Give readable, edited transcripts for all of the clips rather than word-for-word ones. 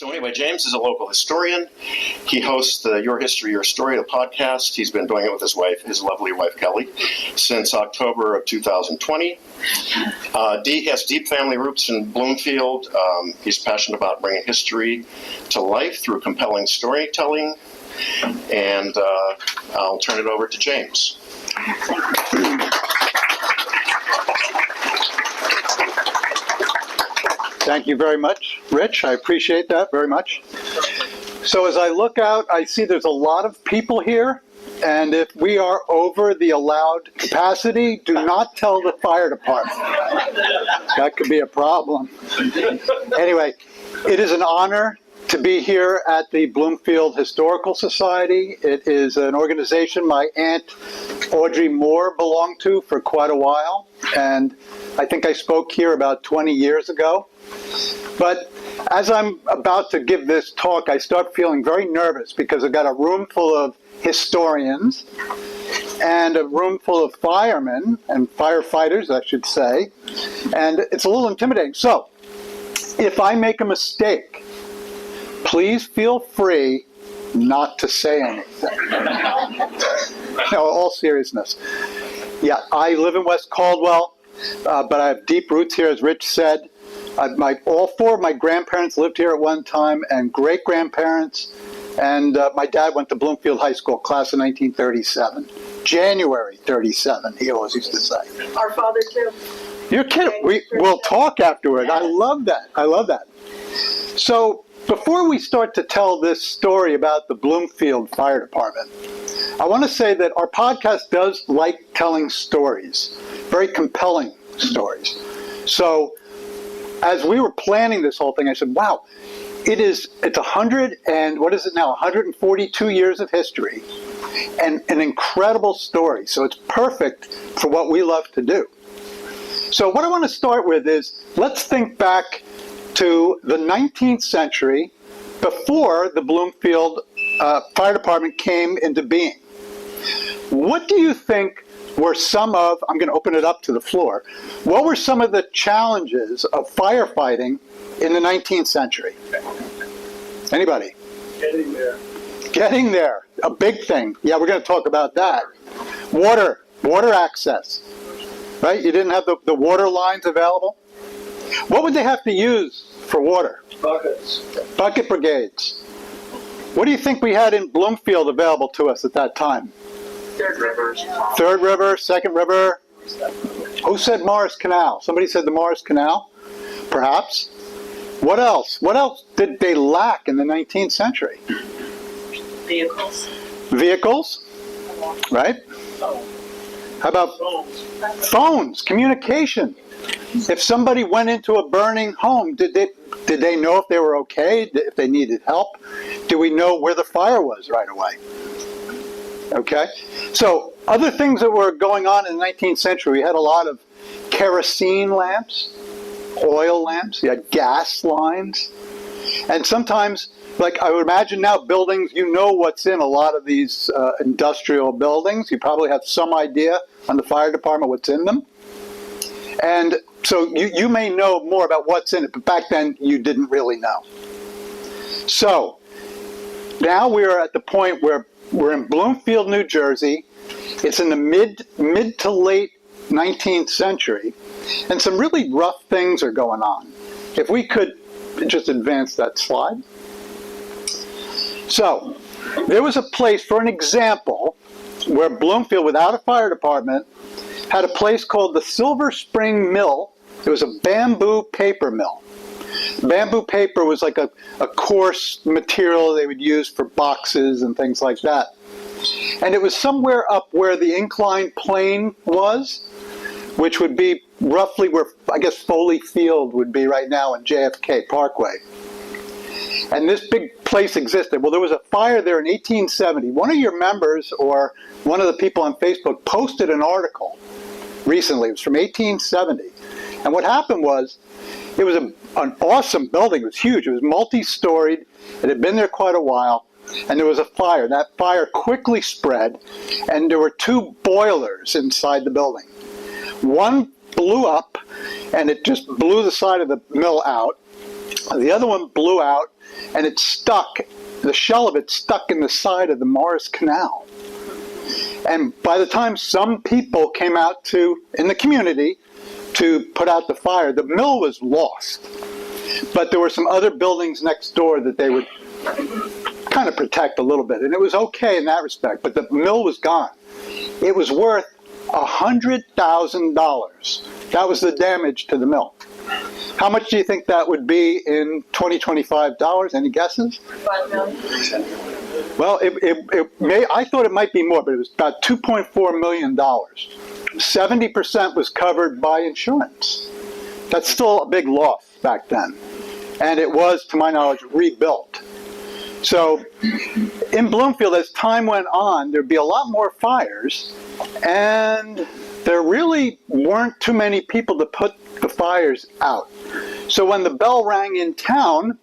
So anyway, James is a local historian. He hosts the Your History, Your Story, the podcast. He's been doing it with his wife, his lovely wife, Kelly, since October of 2020. He has deep family roots in Bloomfield. He's passionate about bringing history to life through compelling storytelling. And I'll turn it over to James. Thank you very much, Rich. I appreciate that very much. So as I look out, I see there's a lot of people here, and if we are over the allowed capacity, do not tell the fire department. That could be a problem. Anyway, it is an honor to be here at the Bloomfield Historical Society. It is an organization my Aunt Audrey Moore belonged to for quite a while, and I think I spoke here about 20 years ago. But as I'm about to give this talk, I start feeling very nervous because I've got a room full of historians and a room full of firemen and firefighters, I should say, and it's a little intimidating. So, if I make a mistake, please feel free not to say anything. No, all seriousness. Yeah, I live in West Caldwell, but I have deep roots here, as Rich said. All four of my grandparents lived here at one time, and great-grandparents, and my dad went to Bloomfield High School, class of 1937. January 37, he always used to say. Our father, too. You're kidding. We'll talk afterward. I love that. I love that. So, before we start to tell this story about the Bloomfield Fire Department, I want to say that our podcast does like telling stories, very compelling stories. So, as we were planning this whole thing, I said, wow, it's 142 years of history and an incredible story. So it's perfect for what we love to do. So what I want to start with is, let's think back to the 19th century before the Bloomfield Fire Department came into being. What do you think were some of, I'm going to open it up to the floor, what were some of the challenges of firefighting in the 19th century? Anybody? Getting there. Getting there, a big thing. Yeah, we're going to talk about that. Water access, right? You didn't have the water lines available. What would they have to use for water? Buckets. Bucket brigades. What do you think we had in Bloomfield available to us at that time? Third Rivers. Third River, Second River. Who said Morris Canal? Somebody said the Morris Canal? Perhaps. What else? What else did they lack in the 19th century? Vehicles. Vehicles, right? How about phones, communication? If somebody went into a burning home, did they know if they were okay, if they needed help? Do we know where the fire was right away? Okay, so other things that were going on in the 19th century, we had a lot of kerosene lamps, oil lamps, you had gas lines, and sometimes, like I would imagine now, buildings, you know what's in a lot of these industrial buildings. You probably have some idea on the fire department what's in them. And so you may know more about what's in it, but back then you didn't really know. So now we're at the point where we're in Bloomfield, New Jersey. It's in the mid to late 19th century, and some really rough things are going on. If we could just advance that slide. So there was a place, for an example, where Bloomfield, without a fire department, had a place called the Silver Spring Mill. It was a bamboo paper mill. Bamboo paper was like a coarse material they would use for boxes and things like that. And it was somewhere up where the inclined plane was, which would be roughly where, I guess, Foley Field would be right now in JFK Parkway. And this big place existed. Well, there was a fire there in 1870. One of your members, or one of the people on Facebook, posted an article recently. It was from 1870. And what happened was, it was an awesome building. It was huge. It was multi-storied. It had been there quite a while. And there was a fire. That fire quickly spread. And there were two boilers inside the building. One blew up, and it just blew the side of the mill out. The other one blew out, and it stuck. The shell of it stuck in the side of the Morris Canal. And by the time some people came out in the community to put out the fire, the mill was lost. But there were some other buildings next door that they would kind of protect a little bit. And it was okay in that respect, but the mill was gone. It was worth $100,000. That was the damage to the mill. How much do you think that would be in 2025 dollars? Any guesses? 5 million. Well, I thought it might be more, but it was about $2.4 million. 70% was covered by insurance. That's still a big loss back then. And it was, to my knowledge, rebuilt. So in Bloomfield, as time went on, there'd be a lot more fires, and there really weren't too many people to put the fires out. So when the bell rang in town,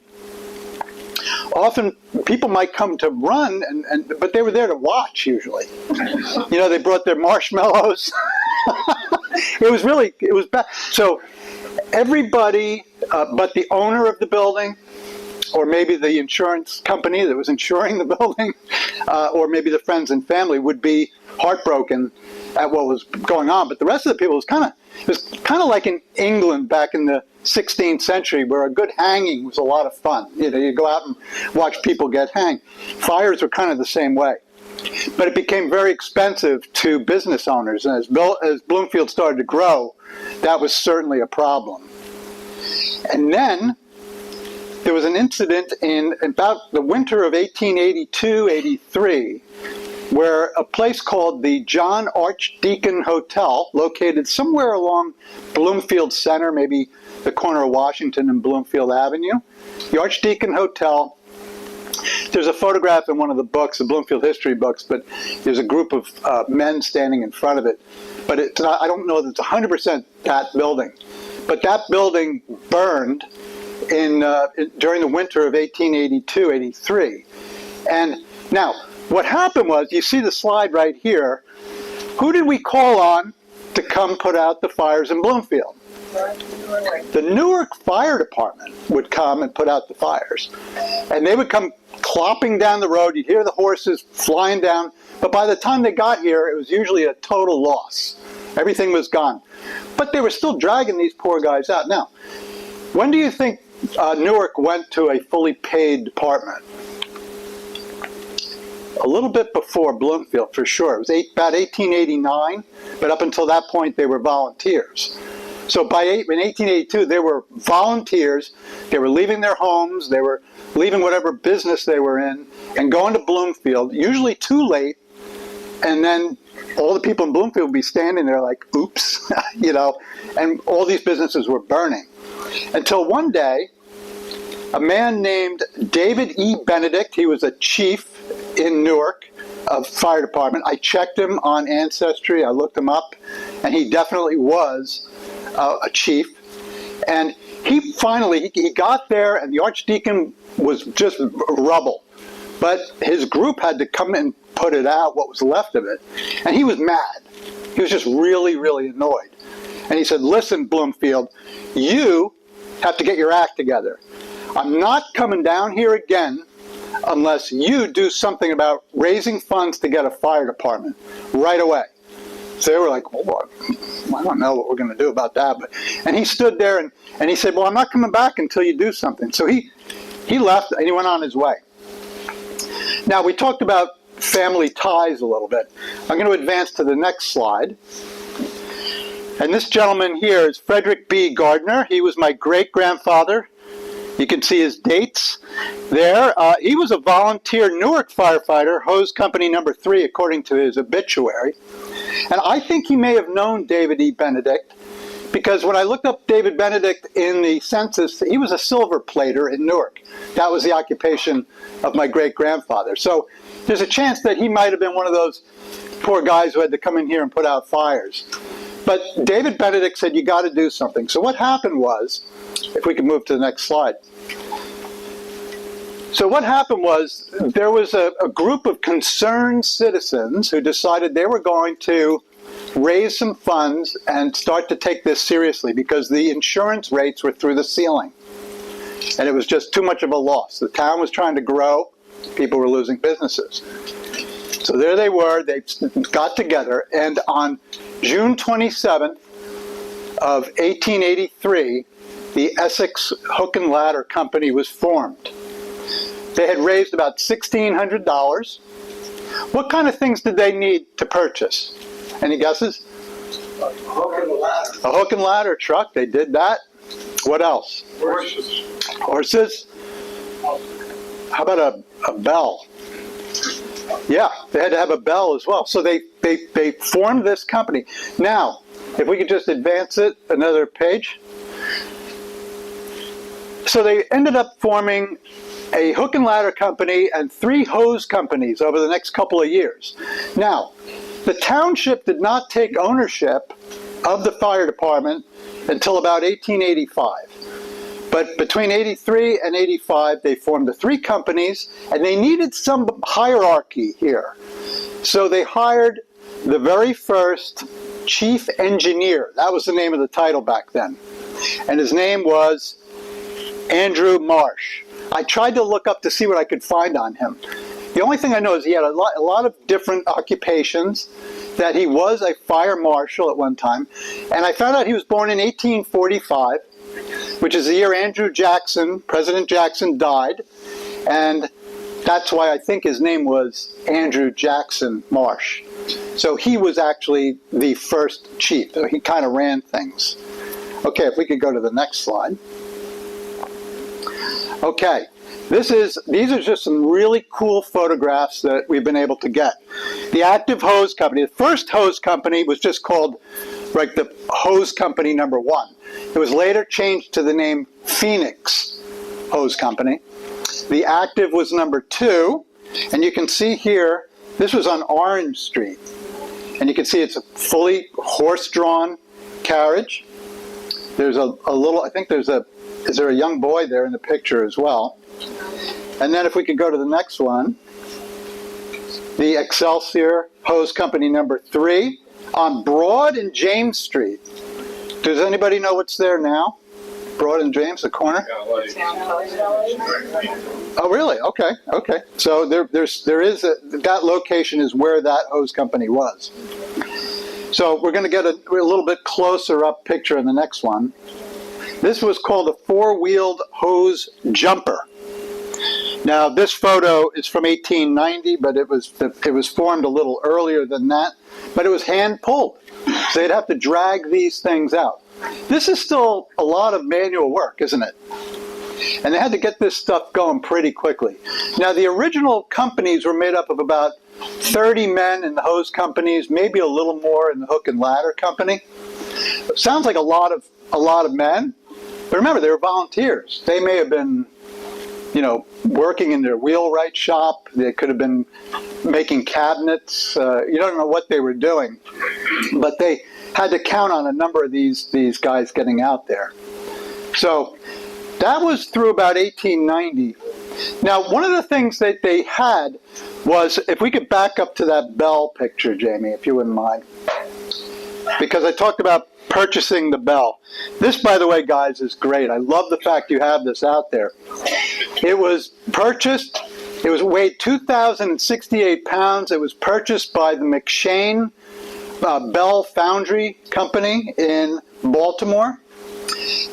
often people might come to run, but they were there to watch usually. You know, they brought their marshmallows. It was bad. So everybody but the owner of the building, or maybe the insurance company that was insuring the building, or maybe the friends and family would be heartbroken at what was going on. But the rest of the people, it was kind of like in England back in the 16th century, where a good hanging was a lot of fun. You know, you go out and watch people get hanged. Fires were kind of the same way. But it became very expensive to business owners. And as Bloomfield started to grow, that was certainly a problem. And then there was an incident in about the winter of 1882-83, where a place called the John Archdeacon Hotel, located somewhere along Bloomfield Center, maybe the corner of Washington and Bloomfield Avenue. The Archdeacon Hotel, there's a photograph in one of the books, the Bloomfield history books, but there's a group of men standing in front of it. But I don't know that it's 100% that building. But that building burned during the winter of 1882-83. And now, what happened was, you see the slide right here, who did we call on to come put out the fires in Bloomfield? The Newark Fire Department would come and put out the fires. And they would come clopping down the road. You'd hear the horses flying down. But by the time they got here, it was usually a total loss. Everything was gone. But they were still dragging these poor guys out. Now, when do you think Newark went to a fully paid department? A little bit before Bloomfield, for sure. It was about 1889, but up until that point, they were volunteers. So in 1882, they were volunteers. They were leaving their homes. They were leaving whatever business they were in and going to Bloomfield, usually too late. And then all the people in Bloomfield would be standing there like, oops, you know, and all these businesses were burning. Until one day, a man named David E. Benedict, he was a chief in Newark of fire department. I checked him on Ancestry, I looked him up, and he definitely was a chief. And he finally got there, and the Archdeacon was just rubble. But his group had to come and put it out, what was left of it. And he was mad. He was just really, really annoyed. And he said, listen, Bloomfield, you have to get your act together. I'm not coming down here again unless you do something about raising funds to get a fire department right away. So they were like, well, I don't know what we're going to do about that. And he stood there and he said, well, I'm not coming back until you do something. So he left and he went on his way. Now, we talked about family ties a little bit. I'm going to advance to the next slide. And this gentleman here is Frederick B. Gardner. He was my great-grandfather. You can see his dates there. He was a volunteer Newark firefighter, hose company number 3, according to his obituary. And I think he may have known David E. Benedict, because when I looked up David Benedict in the census, he was a silver plater in Newark. That was the occupation of my great-grandfather. So there's a chance that he might have been one of those poor guys who had to come in here and put out fires. But David Benedict said, you got to do something. So what happened was, if we could move to the next slide. So what happened was, there was a group of concerned citizens who decided they were going to raise some funds and start to take this seriously, because the insurance rates were through the ceiling. And it was just too much of a loss. The town was trying to grow. People were losing businesses. So there they were. They got together. And on June 27th of 1883, the Essex Hook and Ladder Company was formed. They had raised about $1,600. What kind of things did they need to purchase? Any guesses? A hook and ladder. A hook and ladder truck. They did that. What else? Horses. Horses. How about a bell? Yeah, they had to have a bell as well. So they formed this company. Now, if we could just advance it another page. So they ended up forming a hook and ladder company and 3 hose companies over the next couple of years. Now, the township did not take ownership of the fire department until about 1885. But between 83 and 85, they formed the 3 companies, and they needed some hierarchy here. So they hired the very first chief engineer. That was the name of the title back then. And his name was Andrew Marsh. I tried to look up to see what I could find on him. The only thing I know is he had a lot of different occupations, that he was a fire marshal at one time. And I found out he was born in 1845, which is the year Andrew Jackson, President Jackson, died. And that's why I think his name was Andrew Jackson Marsh. So he was actually the first chief. So he kind of ran things. Okay, if we could go to the next slide. Okay, these are just some really cool photographs that we've been able to get. The Active Hose Company, the first hose company was just called like the Hose Company number 1. It was later changed to the name Phoenix Hose Company. The Active was number 2, and you can see here, this was on Orange Street. And you can see it's a fully horse-drawn carriage. There's a little, I think there's is there a young boy there in the picture as well? And then if we could go to the next one, the Excelsior Hose Company number 3 on Broad and James Street. Does anybody know what's there now? Broad and James, the corner? Oh, really? Okay, okay. So there is that location is where that hose company was. So we're going to get a little bit closer up picture in the next one. This was called a 4-wheeled hose jumper. Now this photo is from 1890, but it was formed a little earlier than that. But it was hand pulled, so they'd have to drag these things out. This is still a lot of manual work, isn't it? And they had to get this stuff going pretty quickly. Now the original companies were made up of about 30 men in the hose companies, maybe a little more in the hook and ladder company. It sounds like a lot of men, but remember they were volunteers. They may have been, working in their wheelwright shop. They could have been making cabinets. You don't know what they were doing, but they had to count on a number of these guys getting out there. So that was through about 1890. Now, one of the things that they had was, if we could back up to that bell picture, Jamie, if you wouldn't mind, because I talked about purchasing the bell. This, by the way, guys, is great. I love the fact you have this out there. It was purchased, weighed 2,068 pounds. It was purchased by the McShane Bell Foundry Company in Baltimore.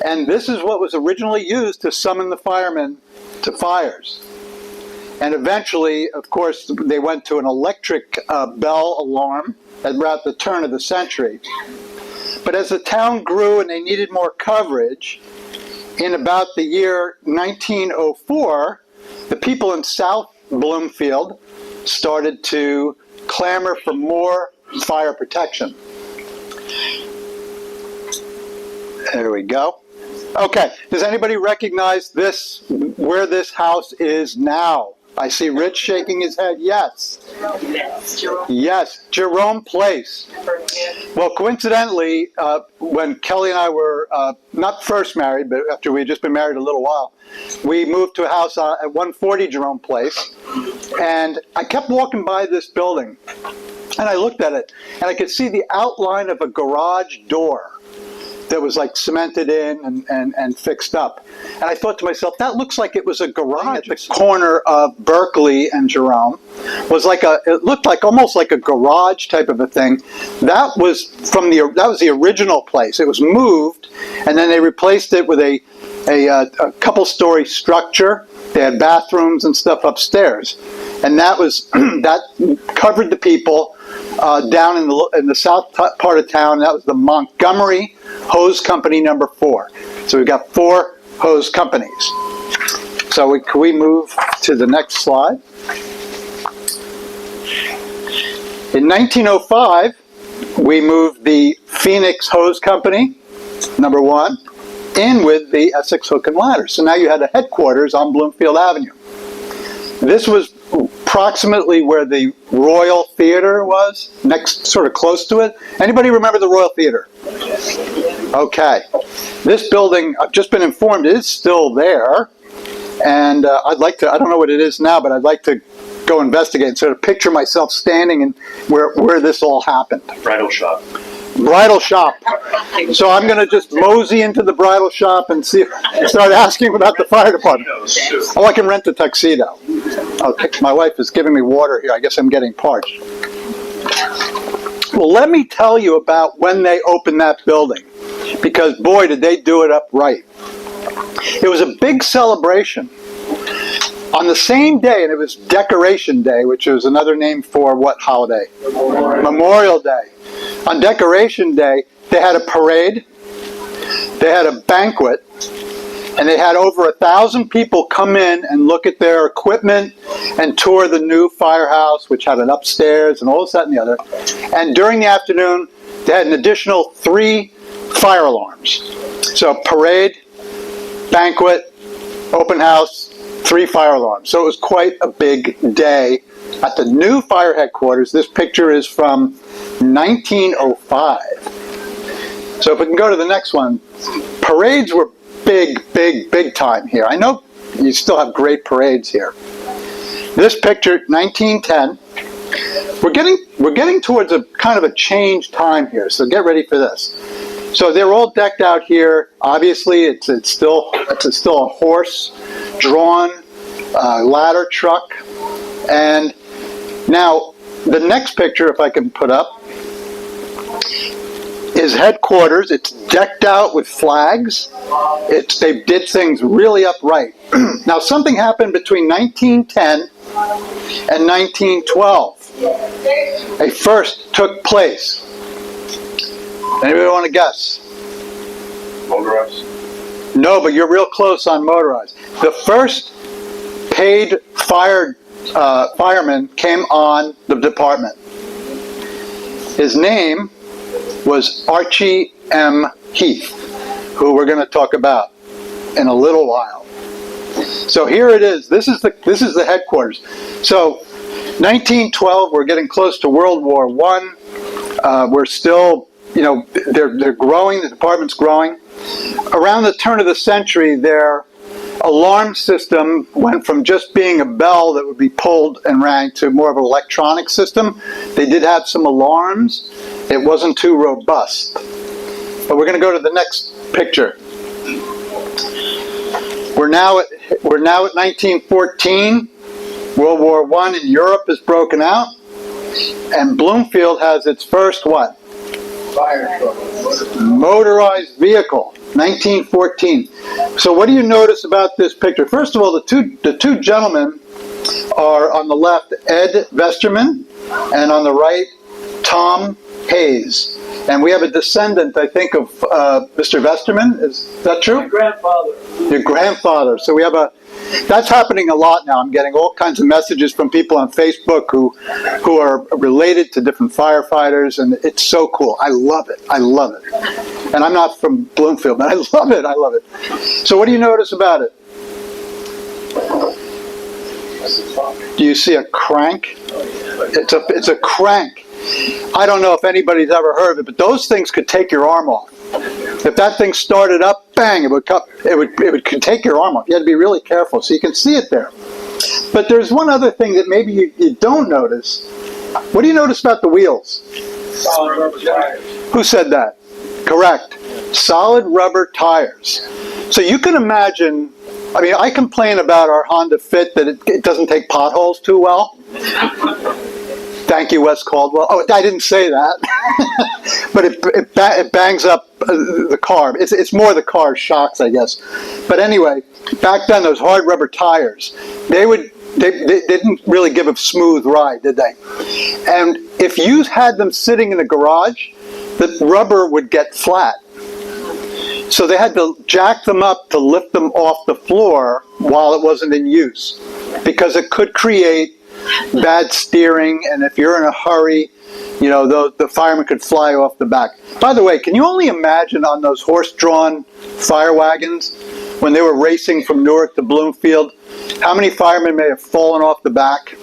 And this is what was originally used to summon the firemen to fires. And eventually, of course, they went to an electric bell alarm at about the turn of the century. But as the town grew and they needed more coverage, in about the year 1904, the people in South Bloomfield started to clamor for more fire protection. There we go. Okay, does anybody recognize this, where this house is now? I see Rich shaking his head, yes. Yes, Jerome Place. Well, coincidentally, when Kelly and I were not first married, but after we had just been married a little while, we moved to a house at 140 Jerome Place, and I kept walking by this building, and I looked at it, and I could see the outline of a garage door. that was like cemented in and fixed up. And I thought to myself, that looks like it was a garage at the corner of Berkeley and Jerome. It looked like almost like a garage type of a thing. That was the original place. It was moved, and then they replaced it with a couple-story structure. They had bathrooms and stuff upstairs, and that was that covered the people down in the south part of town. That was the Montgomery Hose Company number 4. So we've got 4 hose companies. So can we move to the next slide? In 1905, we moved the Phoenix Hose Company, number 1, in with the Essex Hook and Ladder. So now you had a headquarters on Bloomfield Avenue. This was approximately where the Royal Theater was, next, sort of close to it. Anybody remember the Royal Theater? Okay. This building, I've just been informed, is still there. And I'd like to, I don't know what it is now, but I'd like to go investigate and sort of picture myself standing in where this all happened. Bridal shop. Bridal shop. So I'm going to just mosey into the bridal shop and start asking about the fire department. Oh, I can rent a tuxedo. Okay, my wife is giving me water here. I guess I'm getting parched. Well, let me tell you about when they opened that building, because boy, did they do it up right. It was a big celebration. On the same day, and it was Decoration Day, which is another name for what holiday? Memorial Day. On Decoration Day, they had a parade, they had a banquet, and they had over 1,000 people come in and look at their equipment and tour the new firehouse, which had an upstairs and all this, that, and the other. And during the afternoon, they had an additional 3 fire alarms. So parade, banquet, open house, 3 fire alarms. So it was quite a big day at the new fire headquarters. This picture is from 1905. So if we can go to the next one. Parades were big time here. I know you still have great parades here. This picture, 1910. We're getting towards a kind of a change time here, so get ready for this. So they're all decked out here. Obviously, it's still a horse-drawn ladder truck. And now the next picture, if I can put up, is headquarters. It's decked out with flags. They did things really upright. Now something happened between 1910 and 1912. A first took place. Anybody want to guess? Motorized. No, but you're real close on motorized. The first paid fireman came on the department. His name was Archie M. Heath, who we're going to talk about in a little while. So here it is. This is the headquarters. So 1912, we're getting close to World War I. We're still, they're growing. The department's growing. Around the turn of the century, their alarm system went from just being a bell that would be pulled and rang to more of an electronic system. They did have some alarms. It wasn't too robust. But we're going to go to the next picture. We're now at 1914. World War I in Europe is broken out. And Bloomfield has its first what? Fire truck. Motorized vehicle. 1914. So what do you notice about this picture? First of all, the two gentlemen are on the left, Ed Vesterman, and on the right, Tom Hayes. And we have a descendant, I think, of Mr. Vesterman. Is that true? My grandfather. Your grandfather. So we have that's happening a lot now. I'm getting all kinds of messages from people on Facebook who are related to different firefighters, and it's so cool. I love it. And I'm not from Bloomfield, but I love it. So what do you notice about it? Do you see a crank? It's a crank. I don't know if anybody's ever heard of it, but those things could take your arm off. If that thing started up, bang, it would take your arm off. You had to be really careful, so you can see it there. But there's one other thing that maybe you don't notice. What do you notice about the wheels? Rubber tires. Who said that? Correct. solid rubber tires. So you can imagine, I mean, I complain about our Honda Fit that it doesn't take potholes too well. Thank you, Wes Caldwell. Oh, I didn't say that. But it bangs up the car. It's more the car's shocks, I guess. But anyway, back then, those hard rubber tires, they didn't really give a smooth ride, did they? And if you had them sitting in the garage, the rubber would get flat. So they had to jack them up to lift them off the floor while it wasn't in use, because it could create bad steering, and if you're in a hurry, you know, the fireman could fly off the back. By the way, can you only imagine on those horse-drawn fire wagons, when they were racing from Newark to Bloomfield, how many firemen may have fallen off the back?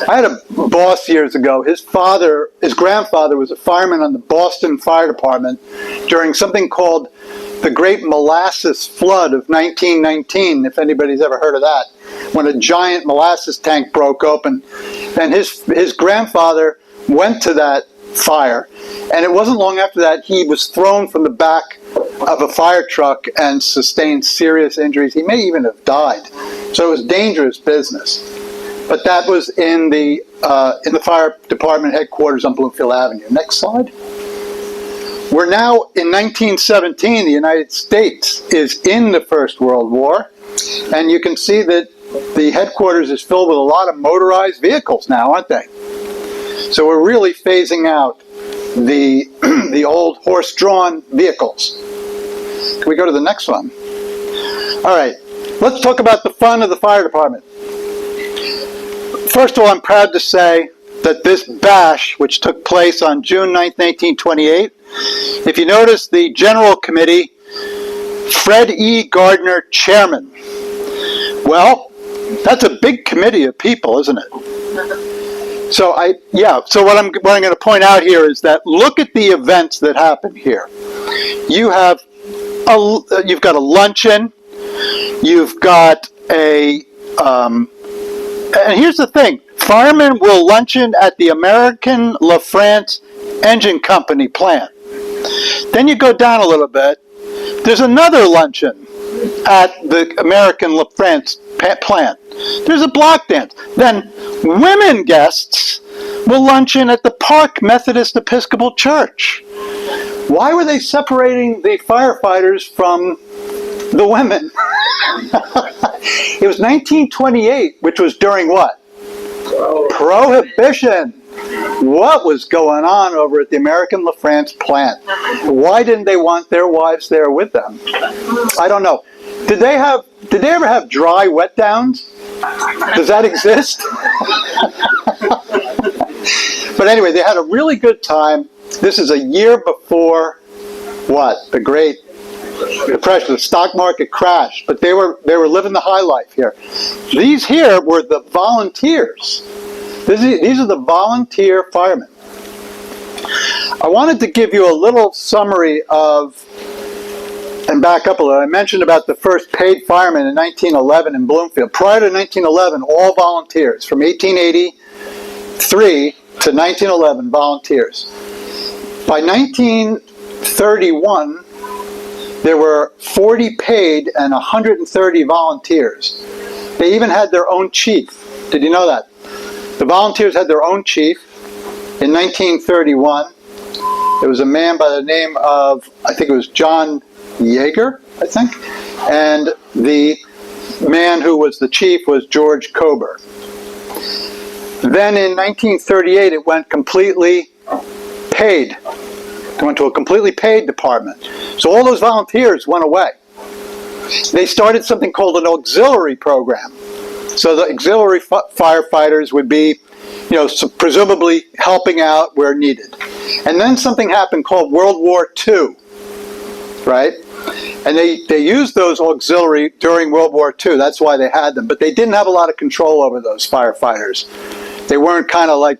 I had a boss years ago. His grandfather was a fireman on the Boston Fire Department during something called the Great Molasses Flood of 1919, if anybody's ever heard of that, when a giant molasses tank broke open. And his grandfather went to that fire, and it wasn't long after that he was thrown from the back of a fire truck and sustained serious injuries. He may even have died. So it was dangerous business. But that was in the fire department headquarters on Bloomfield Avenue. Next slide. We're now in 1917. The United States is in the First World War, and you can see that the headquarters is filled with a lot of motorized vehicles now, aren't they? So we're really phasing out the old horse-drawn vehicles. Can we go to the next one? All right, let's talk about the fun of the fire department. First of all, I'm proud to say that this bash, which took place on June 9th, 1928, if you notice the General Committee, Fred E. Gardner, chairman. Well, that's a big committee of people, isn't it? So what I'm going to point out here is that look at the events that happen here. You've got a luncheon, you've got and here's the thing, firemen will luncheon at the American La France Engine Company plant. Then you go down a little bit, there's another luncheon at the American La France plant. There's a block dance. Then women guests will luncheon at the Park Methodist Episcopal Church. Why were they separating the firefighters from the women? It was 1928, which was during what? Prohibition. What was going on over at the American La France plant? Why didn't they want their wives there with them? I don't know. Did they ever have dry wet downs? Does that exist? But anyway, they had a really good time. This is a year before what? The Great Depression. The stock market crashed, but they were living the high life here. These here were the volunteers. These are the volunteer firemen. I wanted to give you a little summary of, and back up a little. I mentioned about the first paid firemen in 1911 in Bloomfield. Prior to 1911, all volunteers. From 1883 to 1911, volunteers. By 1931, there were 40 paid and 130 volunteers. They even had their own chief. Did you know that? The volunteers had their own chief. In 1931, there was a man by the name of, I think it was John Yeager, I think. And the man who was the chief was George Kober. Then in 1938, it went completely paid. It went to a completely paid department. So all those volunteers went away. They started something called an auxiliary program. So the auxiliary firefighters would be, presumably helping out where needed. And then something happened called World War II, right? And they used those auxiliary during World War II. That's why they had them. But they didn't have a lot of control over those firefighters. They weren't kind of like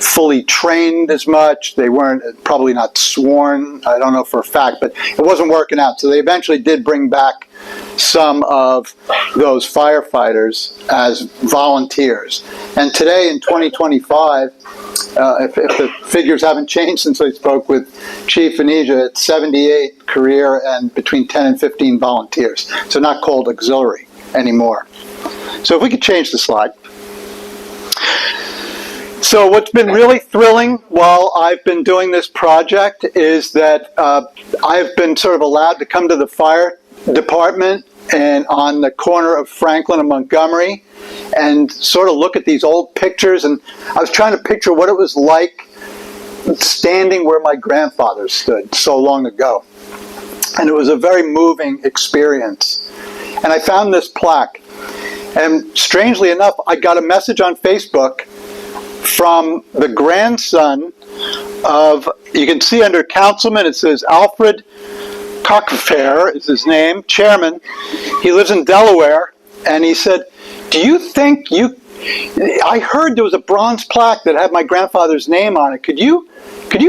fully trained as much. They weren't probably not sworn. I don't know for a fact, but it wasn't working out. So they eventually did bring back some of those firefighters as volunteers. And today in 2025, if the figures haven't changed since I spoke with Chief Anesia, it's 78 career and between 10 and 15 volunteers. So not called auxiliary anymore. So if we could change the slide. So what's been really thrilling while I've been doing this project is that I've been sort of allowed to come to the fire department and on the corner of Franklin and Montgomery and sort of look at these old pictures, and I was trying to picture what it was like standing where my grandfather stood so long ago. And it was a very moving experience. And I found this plaque. And strangely enough, I got a message on Facebook from the grandson of, you can see under councilman, it says Alfred Cockfair is his name, chairman. He lives in Delaware, and he said, do you think I heard there was a bronze plaque that had my grandfather's name on it. Could you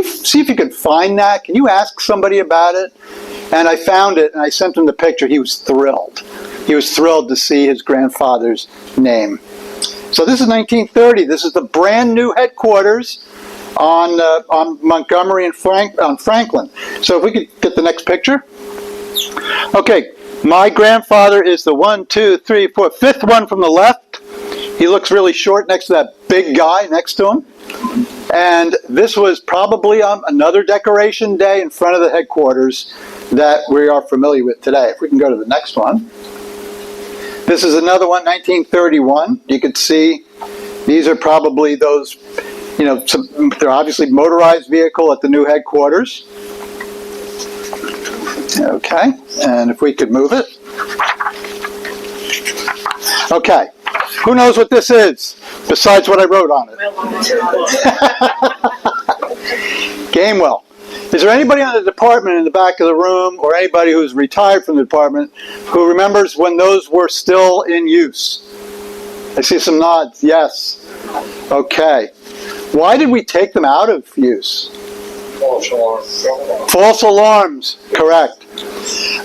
see if you could find that? Can you ask somebody about it? And I found it, and I sent him the picture. He was thrilled. He was thrilled to see his grandfather's name. So this is 1930. This is the brand new headquarters on Montgomery and Franklin. So if we could get the next picture. Okay, my grandfather is the 5th one from the left. He looks really short next to that big guy next to him. And this was probably another decoration day in front of the headquarters that we are familiar with today. If we can go to the next one. This is another one, 1931. You can see these are probably those, they're obviously motorized vehicle at the new headquarters. Okay, and if we could move it. Okay, who knows what this is besides what I wrote on it? Gamewell. Is there anybody on the department in the back of the room, or anybody who's retired from the department, who remembers when those were still in use? I see some nods. Yes. Okay. Why did we take them out of use? False alarms. False alarms. Correct.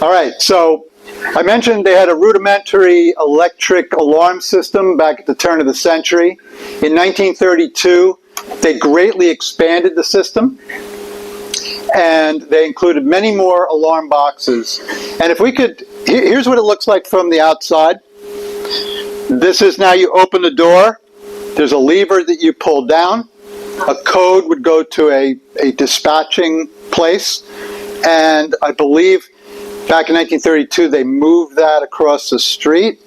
All right. So I mentioned they had a rudimentary electric alarm system back at the turn of the century. In 1932, they greatly expanded the system, and they included many more alarm boxes. And if we could, here's what it looks like from the outside. This is now you open the door. There's a lever that you pull down. A code would go to a dispatching place. And I believe back in 1932, they moved that across the street.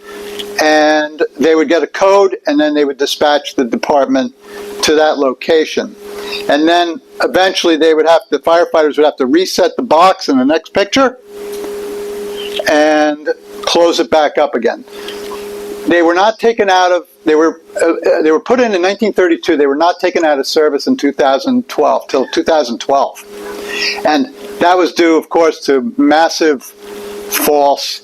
And they would get a code, and then they would dispatch the department to that location. And then eventually the firefighters would have to reset the box in the next picture and close it back up again. They were not taken out of, they were put in 1932. They were not taken out of service in 2012, till 2012. And that was due, of course, to massive false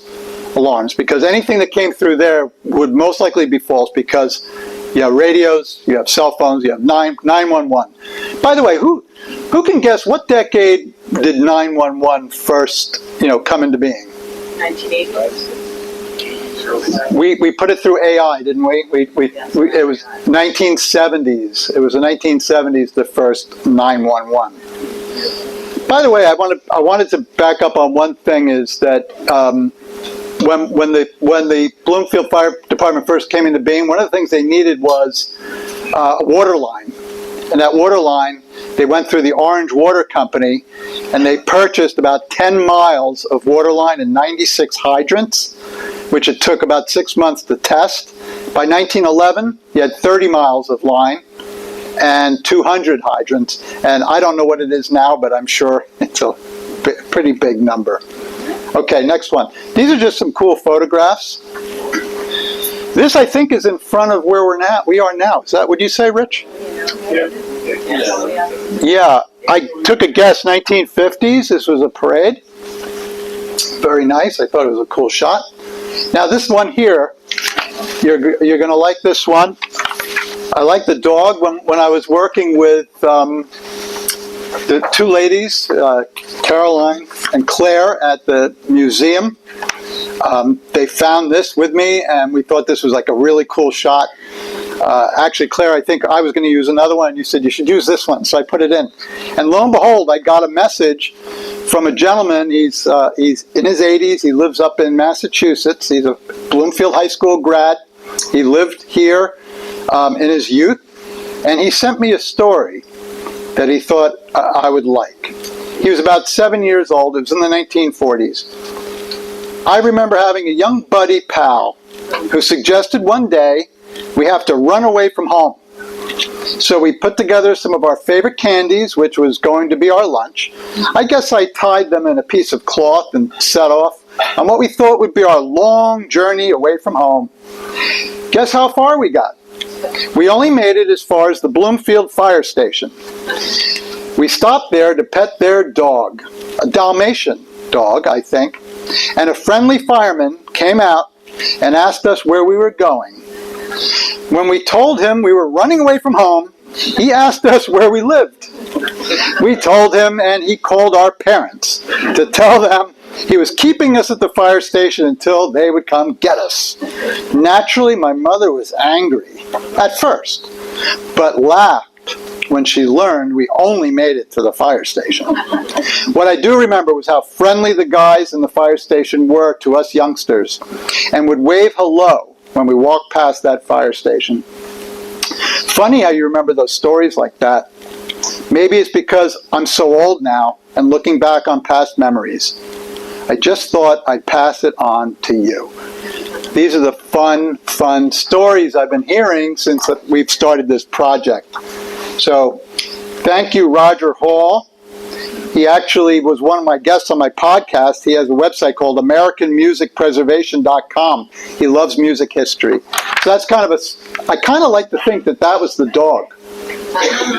alarms, because anything that came through there would most likely be false, because you have radios, you have cell phones, you have 911. By the way, who can guess what decade did 911 first, come into being? 1980s. We put it through AI, didn't we? It was 1970s. It was the 1970s, the first 911. By the way, I wanted to back up on one thing, is that when the Bloomfield Fire Department first came into being, one of the things they needed was a water line. And that water line, they went through the Orange Water Company, and they purchased about 10 miles of water line and 96 hydrants, which it took about 6 months to test. By 1911, you had 30 miles of line and 200 hydrants. And I don't know what it is now, but I'm sure it's a pretty big number. Okay, next one. These are just some cool photographs. This, I think, is in front of where we are now. Is that what you say, Rich? Yeah, I took a guess, 1950s. This was a parade. Very nice. I thought it was a cool shot. Now, this one here, you're going to like this one. I like the dog. When I was working with the two ladies, Caroline and Claire, at the museum, they found this with me, and we thought this was like a really cool shot. Actually, Claire, I think I was going to use another one. You said you should use this one, so I put it in. And lo and behold, I got a message from a gentleman. He's in his 80s. He lives up in Massachusetts. He's a Bloomfield High School grad. He lived here in his youth. And he sent me a story that he thought I would like. He was about 7 years old. It was in the 1940s. I remember having a young buddy pal who suggested one day we have to run away from home. So we put together some of our favorite candies, which was going to be our lunch. I guess I tied them in a piece of cloth and set off on what we thought would be our long journey away from home. Guess how far we got? We only made it as far as the Bloomfield Fire Station. We stopped there to pet their dog, a Dalmatian dog, I think, and a friendly fireman came out and asked us where we were going. When we told him we were running away from home, he asked us where we lived. We told him, and he called our parents to tell them he was keeping us at the fire station until they would come get us. Naturally, my mother was angry at first, but laughed when she learned we only made it to the fire station. What I do remember was how friendly the guys in the fire station were to us youngsters and would wave hello when we walked past that fire station. Funny how you remember those stories like that. Maybe it's because I'm so old now and looking back on past memories. I just thought I'd pass it on to you. These are the fun stories I've been hearing since we've started this project. So, thank you, Roger Hall. He actually was one of my guests on my podcast. He has a website called AmericanMusicPreservation.com. He loves music history. So that's kind of I kind of like to think that was the dog.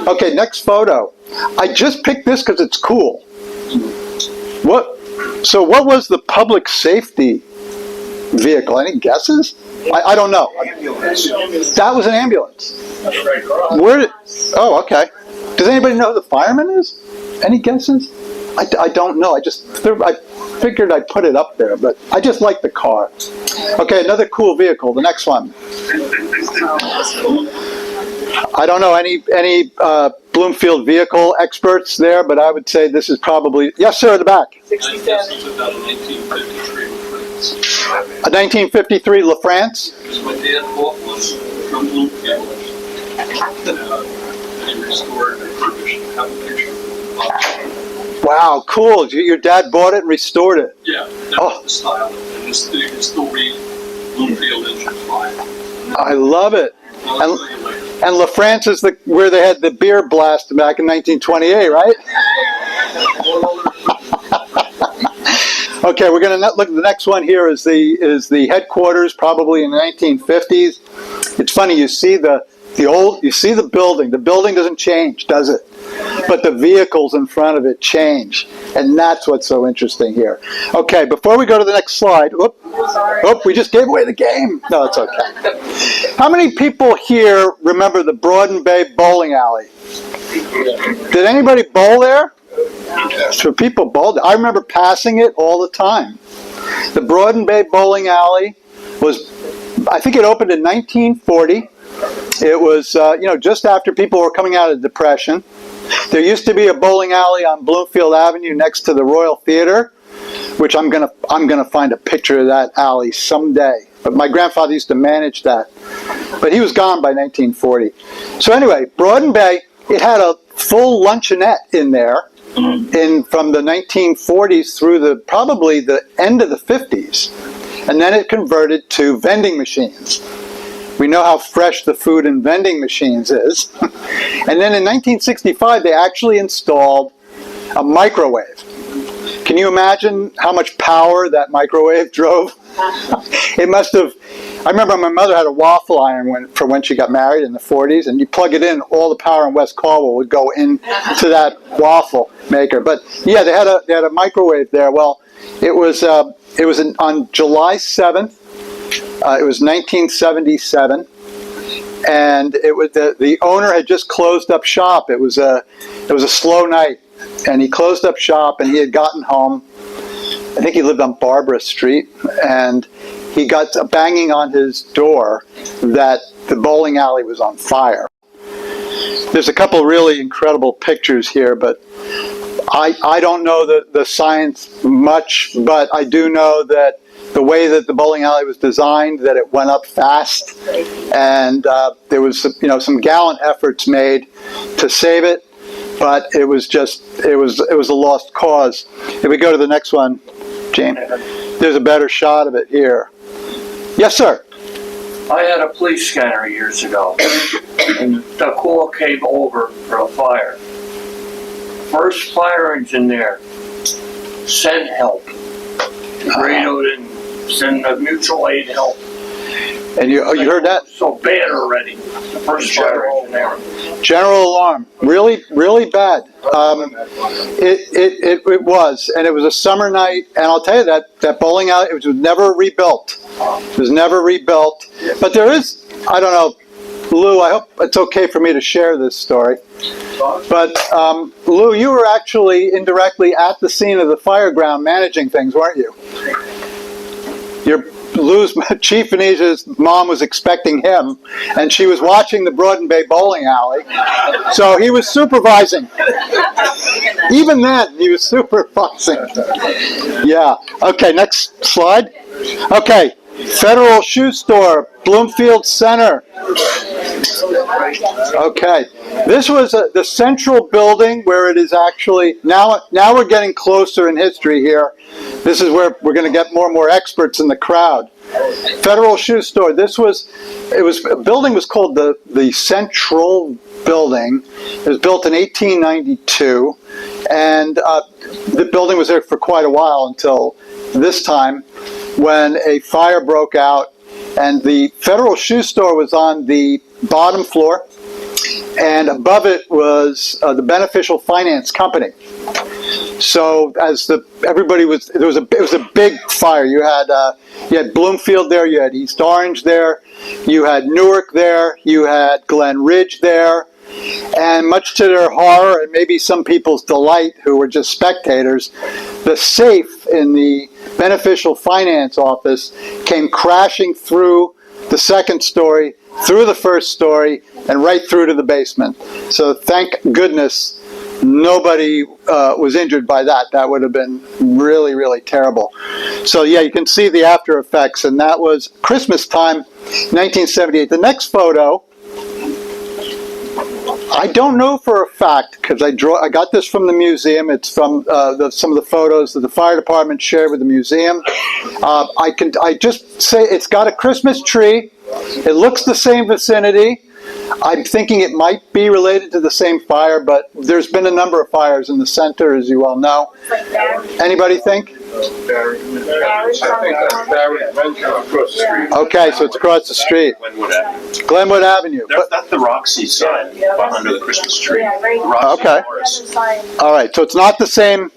Okay, next photo. I just picked this because it's cool. So what was the public safety vehicle? Any guesses? I don't know. That was an ambulance. Oh, okay. Does anybody know who the fireman is? Any guesses? I don't know. I figured I'd put it up there, but I just like the car. Okay, another cool vehicle. The next one. I don't know any Bloomfield vehicle experts there, but I would say this is probably... Yes, sir, at the back. 67. A 1953 LaFrance. Because my dad bought one from Bloomfield. He restored and refurbished. I have a picture of it. Wow, cool. Your dad bought it and restored it. Yeah, that was the style. And this thing can still read Bloomfield engine 5. I love it. I'll tell you later. And LaFrance is where they had the beer blast back in 1928, right? Okay, we're going to look at the next one here is the headquarters, probably in the 1950s. It's funny, you see the building. The building doesn't change, does it? But the vehicles in front of it change. And that's what's so interesting here. Okay, before we go to the next slide, we just gave away the game. No, it's okay. How many people here remember the Broad Bay bowling alley? Did anybody bowl there? So people bowled. I remember passing it all the time. The Broad Bay bowling alley I think it opened in 1940. It was, just after people were coming out of the Depression. There used to be a bowling alley on Bloomfield Avenue next to the Royal Theater, which I'm gonna find a picture of that alley someday. But my grandfather used to manage that. But he was gone by 1940. So anyway, Broad Bay, it had a full luncheonette in there from the 1940s through probably the end of the 50s. And then it converted to vending machines. We know how fresh the food in vending machines is. And then in 1965, they actually installed a microwave. Can you imagine how much power that microwave drove? It must have... I remember my mother had a waffle iron for when she got married in the 40s, and you plug it in, all the power in West Caldwell would go into that waffle maker. But yeah, they had a microwave there. Well, it was on July 7th. It was 1977, and it was the owner had just closed up shop. It was a slow night, and he closed up shop, and he had gotten home. I think he lived on Barbara Street, and he got a banging on his door that the bowling alley was on fire. There's a couple really incredible pictures here, but I don't know the science much, but I do know that the way that the bowling alley was designed, that it went up fast, and there was some gallant efforts made to save it, but it was a lost cause. If we go to the next one, James, there's a better shot of it here. Yes, sir. I had a police scanner years ago, and the call came over for a fire. First fire engine there, send help. Radioed and send a mutual aid help. And you heard that? So bad already. The first fire engine there. General alarm, really, really bad. It was, and it was a summer night. And I'll tell you that bowling alley, it was never rebuilt. It was never rebuilt. But there is, I don't know, Lou, I hope it's okay for me to share this story. But Lou, you were actually indirectly at the scene of the fire ground managing things, weren't you? Lou's Chief Venetia's mom was expecting him, and she was watching the Broaden Bay bowling alley. So he was supervising. Even then, he was supervising. Yeah. Okay, next slide. Okay, Federal Shoe Store, Bloomfield Center. Okay, this was the central building where it is actually, now we're getting closer in history here. This is where we're going to get more and more experts in the crowd. Federal Shoe Store, a building was called the Central Building. It was built in 1892, and the building was there for quite a while until this time when a fire broke out, and the Federal Shoe Store was on the bottom floor, and above it was the Beneficial Finance Company. So as it was a big fire. You had Bloomfield there, you had East Orange there, you had Newark there, you had Glen Ridge there, and much to their horror and maybe some people's delight who were just spectators, the safe in the Beneficial Finance office came crashing through the second story, through the first story, and right through to the basement. So thank goodness nobody was injured by that. That would have been really, really terrible. So yeah, you can see the after effects, and that was Christmas time, 1978. The next photo, I don't know for a fact, because I got this from the museum. It's from some of the photos that the fire department shared with the museum. I just say it's got a Christmas tree. It looks the same vicinity. I'm thinking it might be related to the same fire, but there's been a number of fires in the center, as you all know. Anybody think? Okay, so it's across the street. Glenwood Avenue. That's the Roxy sign under the Christmas tree. Okay. All right, so it's not the same.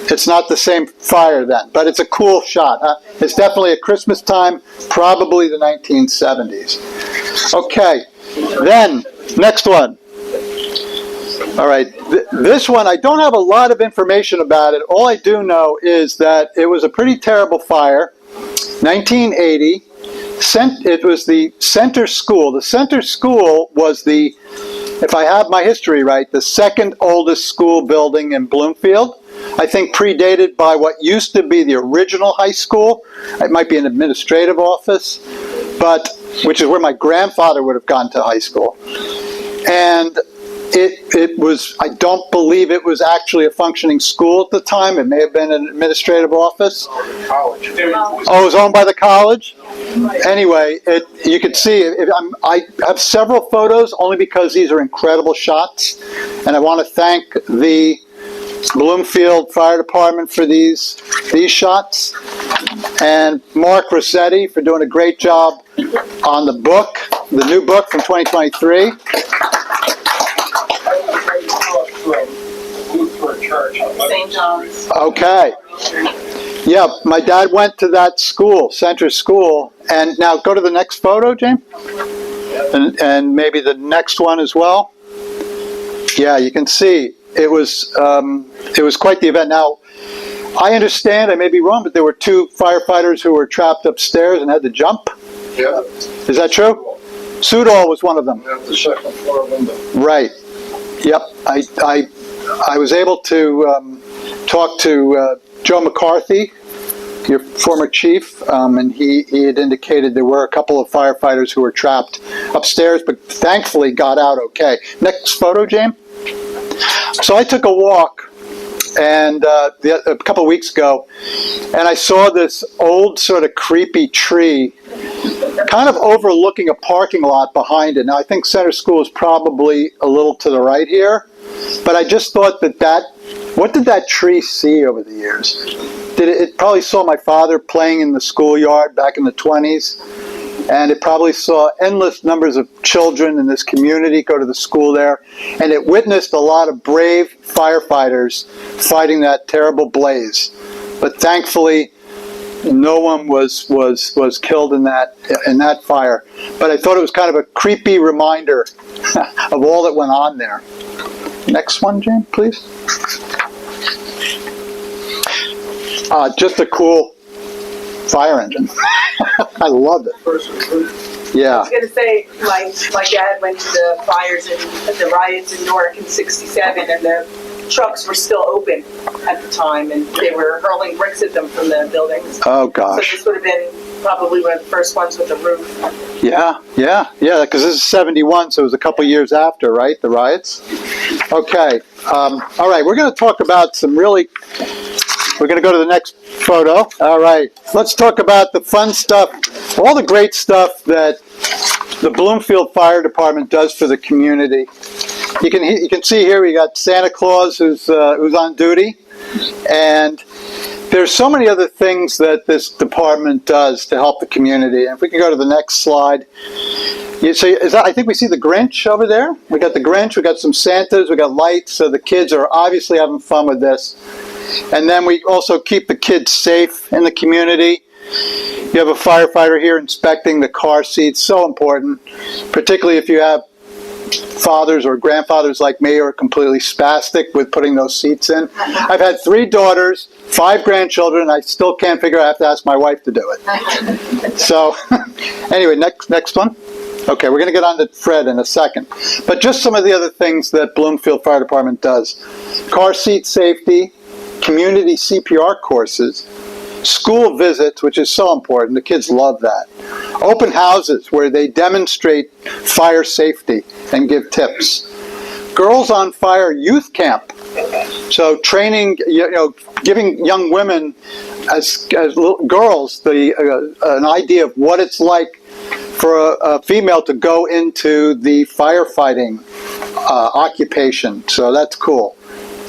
It's not the same fire then, but it's a cool shot. It's definitely a Christmas time, probably the 1970s. Okay, then next one. All right, this one, I don't have a lot of information about it. All I do know is that it was a pretty terrible fire. 1980, it was the Center School. The Center School was if I have my history right, the second oldest school building in Bloomfield. I think predated by what used to be the original high school. It might be an administrative office, which is where my grandfather would have gone to high school. And it was, I don't believe it was actually a functioning school at the time. It may have been an administrative office. Oh, it was owned by the college? Anyway, you could see, I have several photos only because these are incredible shots. And I want to thank the Bloomfield Fire Department for these shots, and Mark Rossetti for doing a great job on the new book from 2023. St. John's. Okay. Yeah, my dad went to that school, Center School, and now go to the next photo, James, and maybe the next one as well. Yeah, you can see. It was quite the event. Now, I understand, I may be wrong, but there were 2 firefighters who were trapped upstairs and had to jump. Yeah, Is that true? Sudol was one of them. at the second floor window. Right. Yep. I was able to talk to Joe McCarthy, your former chief, and he had indicated there were a couple of firefighters who were trapped upstairs, but thankfully got out okay. Next photo, James. So I took a walk and a couple of weeks ago, and I saw this old sort of creepy tree kind of overlooking a parking lot behind it. Now I think Center School is probably a little to the right here, but I just thought what did that tree see over the years? It probably saw my father playing in the schoolyard back in the 20s, and it probably saw endless numbers of children in this community go to the school there, and it witnessed a lot of brave firefighters fighting that terrible blaze. But thankfully, no one was killed in that fire. But I thought it was kind of a creepy reminder of all that went on there. Next one, James, please. Just a cool fire engine. I loved it. Yeah. I was going to say, my dad went to the fires and the riots in Newark in '67, and the trucks were still open at the time, and they were hurling bricks at them from the buildings. Oh, So gosh. this would have been probably one of the first ones with a roof. Yeah, because this is 71, so it was a couple years after, right, the riots? Okay, all right, we're going to talk about we're going to go to the next photo. All right, let's talk about the fun stuff, all the great stuff that the Bloomfield Fire Department does for the community. You can see here we got Santa Claus who's on duty, and there's so many other things that this department does to help the community. And if we can go to the next slide. I think we see the Grinch over there. We got the Grinch, we got some Santas, we got lights, so the kids are obviously having fun with this. And then we also keep the kids safe in the community. You have a firefighter here inspecting the car seats, so important, particularly if you have fathers or grandfathers like me who are completely spastic with putting those seats in. I've had 3 daughters, 5 grandchildren, and I still can't figure out, I have to ask my wife to do it. So, anyway, next one. Okay, we're going to get on to Fred in a second. But just some of the other things that Bloomfield Fire Department does. Car seat safety, community CPR courses, school visits, which is so important. The kids love that. Open houses where they demonstrate fire safety and give tips. Girls on Fire Youth Camp. So training, giving young women as little girls an idea of what it's like for a female to go into the firefighting occupation. So that's cool.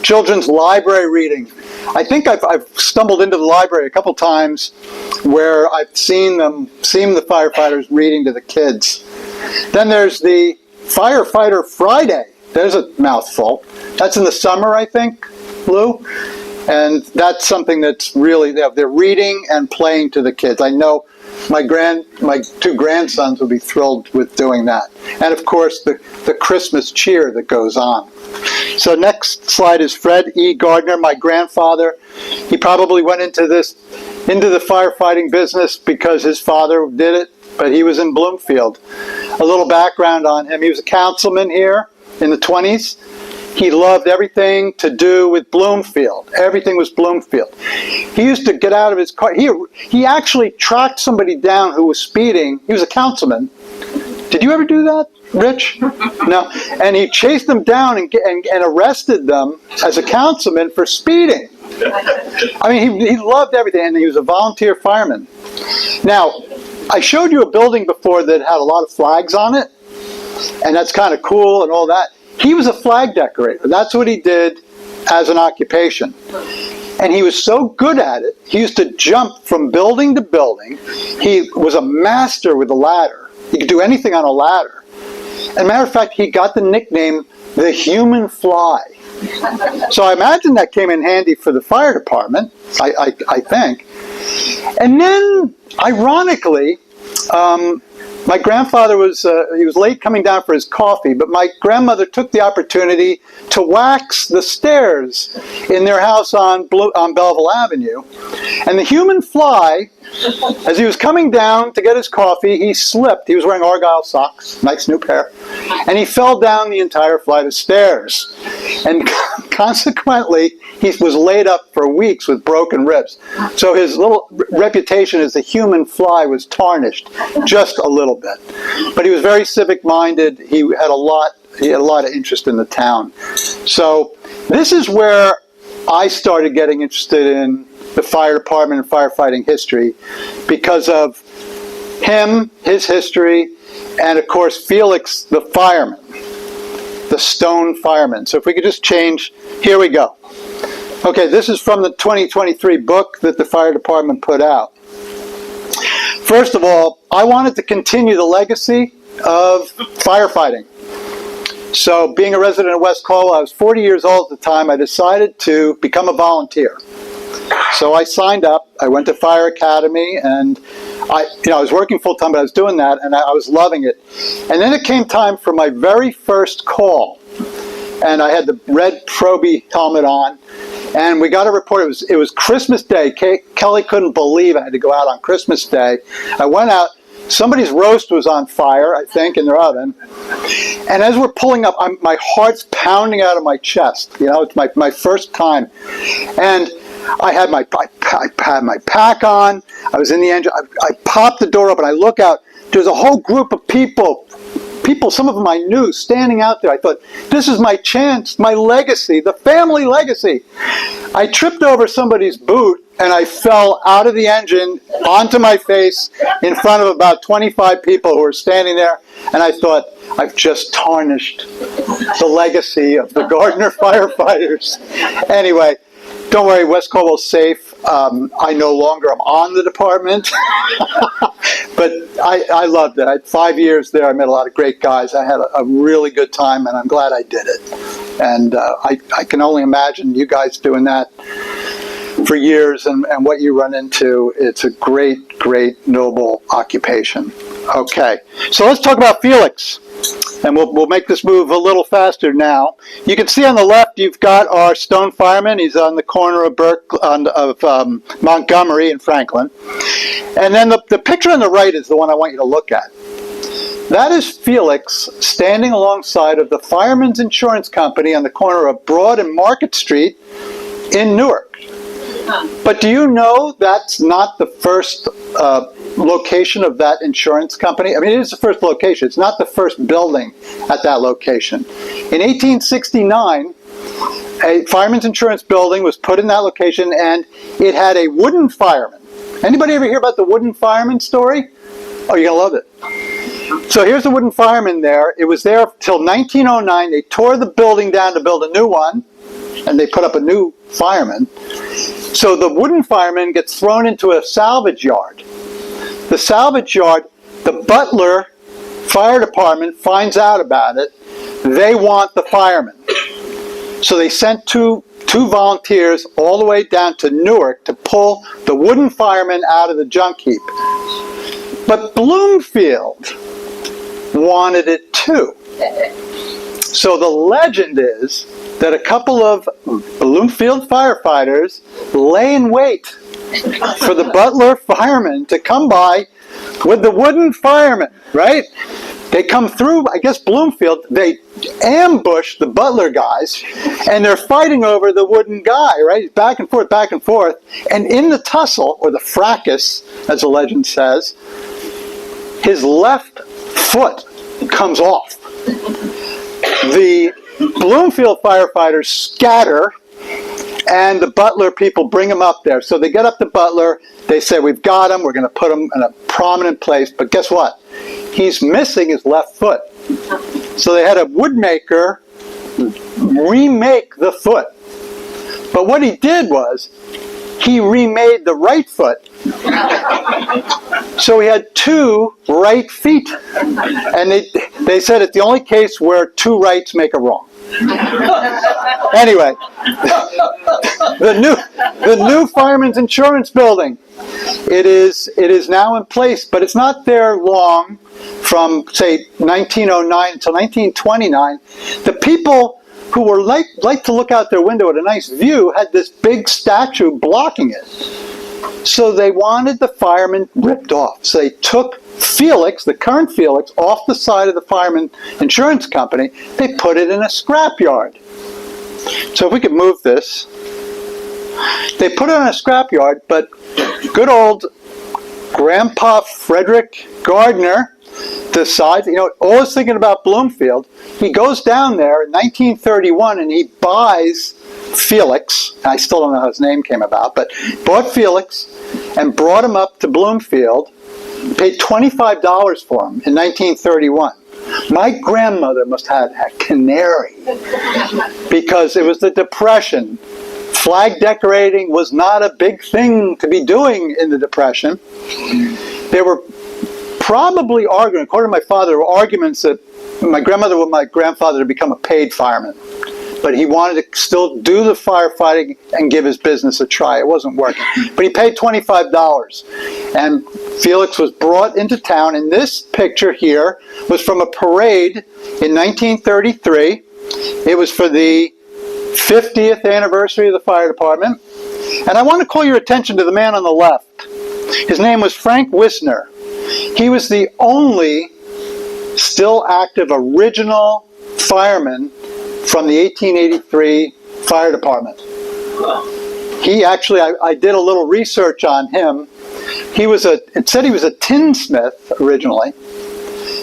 Children's library reading. I think I've stumbled into the library a couple times where I've seen the firefighters reading to the kids. Then there's the Firefighter Friday. There's a mouthful. That's in the summer, I think, Lou. And that's something that's really, they're reading and playing to the kids. I know my 2 grandsons will be thrilled with doing that. And of course, the Christmas cheer that goes on. So next slide is Fred E. Gardner, my grandfather. He probably went into the firefighting business because his father did it, but he was in Bloomfield. A little background on him. He was a councilman here in the 20s. He loved everything to do with Bloomfield. Everything was Bloomfield. He used to get out of his car. He actually tracked somebody down who was speeding. He was a councilman. Did you ever do that, Rich? No. And he chased them down and arrested them as a councilman for speeding. I mean, he loved everything, and he was a volunteer fireman. Now, I showed you a building before that had a lot of flags on it, and that's kind of cool and all that. He was a flag decorator. That's what he did as an occupation. And he was so good at it, he used to jump from building to building. He was a master with a ladder. He could do anything on a ladder. As a matter of fact, he got the nickname the Human Fly. So I imagine that came in handy for the fire department, I think. And then, ironically, My grandfather was he was late coming down for his coffee, but my grandmother took the opportunity to wax the stairs in their house on Belleville Avenue. And the human fly, as he was coming down to get his coffee, he slipped. He was wearing Argyle socks, nice new pair, and he fell down the entire flight of stairs. And consequently, he was laid up for weeks with broken ribs. So his little reputation as a human fly was tarnished just a little bit. But he was very civic-minded. He had a lot of interest in the town. So this is where I started getting interested in the fire department and firefighting history, because of him, his history, and of course Felix the fireman, the Stone Fireman. So if we could just change, here we go. Okay, this is from the 2023 book that the fire department put out. First of all, I wanted to continue the legacy of firefighting. So being a resident of West Caldwell, I was 40 years old at the time, I decided to become a volunteer. So I signed up, I went to Fire Academy, and I was working full-time, but I was doing that, and I was loving it. And then it came time for my very first call, and I had the red Proby helmet on, and we got a report. It was Christmas Day. Kelly couldn't believe I had to go out on Christmas Day. I went out. Somebody's roast was on fire, I think, in their oven. And as we're pulling up, my heart's pounding out of my chest. It's my first time. And I had my pack on. I was in the engine. I popped the door open. I look out. There's a whole group of people, some of them I knew, standing out there. I thought, this is my chance, my legacy, the family legacy. I tripped over somebody's boot, and I fell out of the engine onto my face in front of about 25 people who were standing there. And I thought, I've just tarnished the legacy of the Gardner firefighters. Anyway, don't worry, West Caldwell's safe. I no longer am on the department, but I loved it. I had 5 years there. I met a lot of great guys. I had a really good time, and I'm glad I did it. And I can only imagine you guys doing that for years and what you run into. It's a great, great, noble occupation. Okay, so let's talk about Felix. And we'll make this move a little faster now. You can see on the left, you've got our Stone Fireman. He's on the corner of Montgomery and Franklin. And then the picture on the right is the one I want you to look at. That is Felix standing alongside of the Fireman's Insurance Company on the corner of Broad and Market Street in Newark. But do you know that's not the first location of that insurance company? I mean, it is the first location. It's not the first building at that location. In 1869, a fireman's insurance building was put in that location, and it had a wooden fireman. Anybody ever hear about the wooden fireman story? Oh, you're going to love it. So here's the wooden fireman there. It was there till 1909. They tore the building down to build a new one, and they put up a new fireman. So the wooden fireman gets thrown into a salvage yard. The salvage yard, the Butler Fire Department finds out about it. They want the fireman. So they sent two volunteers all the way down to Newark to pull the wooden fireman out of the junk heap. But Bloomfield wanted it too. So the legend is that a couple of Bloomfield firefighters lay in wait for the Butler firemen to come by with the wooden fireman, right? They come through, I guess, Bloomfield. They ambush the Butler guys, and they're fighting over the wooden guy, right? Back and forth, back and forth. And in the tussle, or the fracas, as the legend says, his left foot comes off. The Bloomfield firefighters scatter, and the Butler people bring him up there. So they get up to Butler. They say, we've got him. We're going to put him in a prominent place. But guess what? He's missing his left foot. So they had a woodmaker remake the foot. But what he did was he remade the right foot. So he had two right feet. And they said it's the only case where two rights make a wrong. Anyway, the new Fireman's Insurance Building. It is now in place, but it's not there long. From say 1909 until 1929, the people who were like to look out their window at a nice view had this big statue blocking it. So they wanted the firemen ripped off. So they took Felix, the current Felix, off the side of the fireman insurance company. They put it in a scrapyard. So if we could move this. They put it in a scrapyard, but good old Grandpa Frederick Gardner decides, always thinking about Bloomfield. He goes down there in 1931 and he buys Felix. I still don't know how his name came about, but bought Felix and brought him up to Bloomfield. Paid $25 for him in 1931. My grandmother must have had a canary because it was the Depression. Flag decorating was not a big thing to be doing in the Depression. There were probably arguing, according to my father, there were arguments that my grandmother wanted my grandfather to become a paid fireman. But he wanted to still do the firefighting and give his business a try. It wasn't working. But he paid $25. And Felix was brought into town. And this picture here was from a parade in 1933. It was for the 50th anniversary of the fire department. And I want to call your attention to the man on the left. His name was Frank Wisner. He was the only still active original fireman from the 1883 fire department. He actually, I did a little research on him. It said he was a tinsmith originally,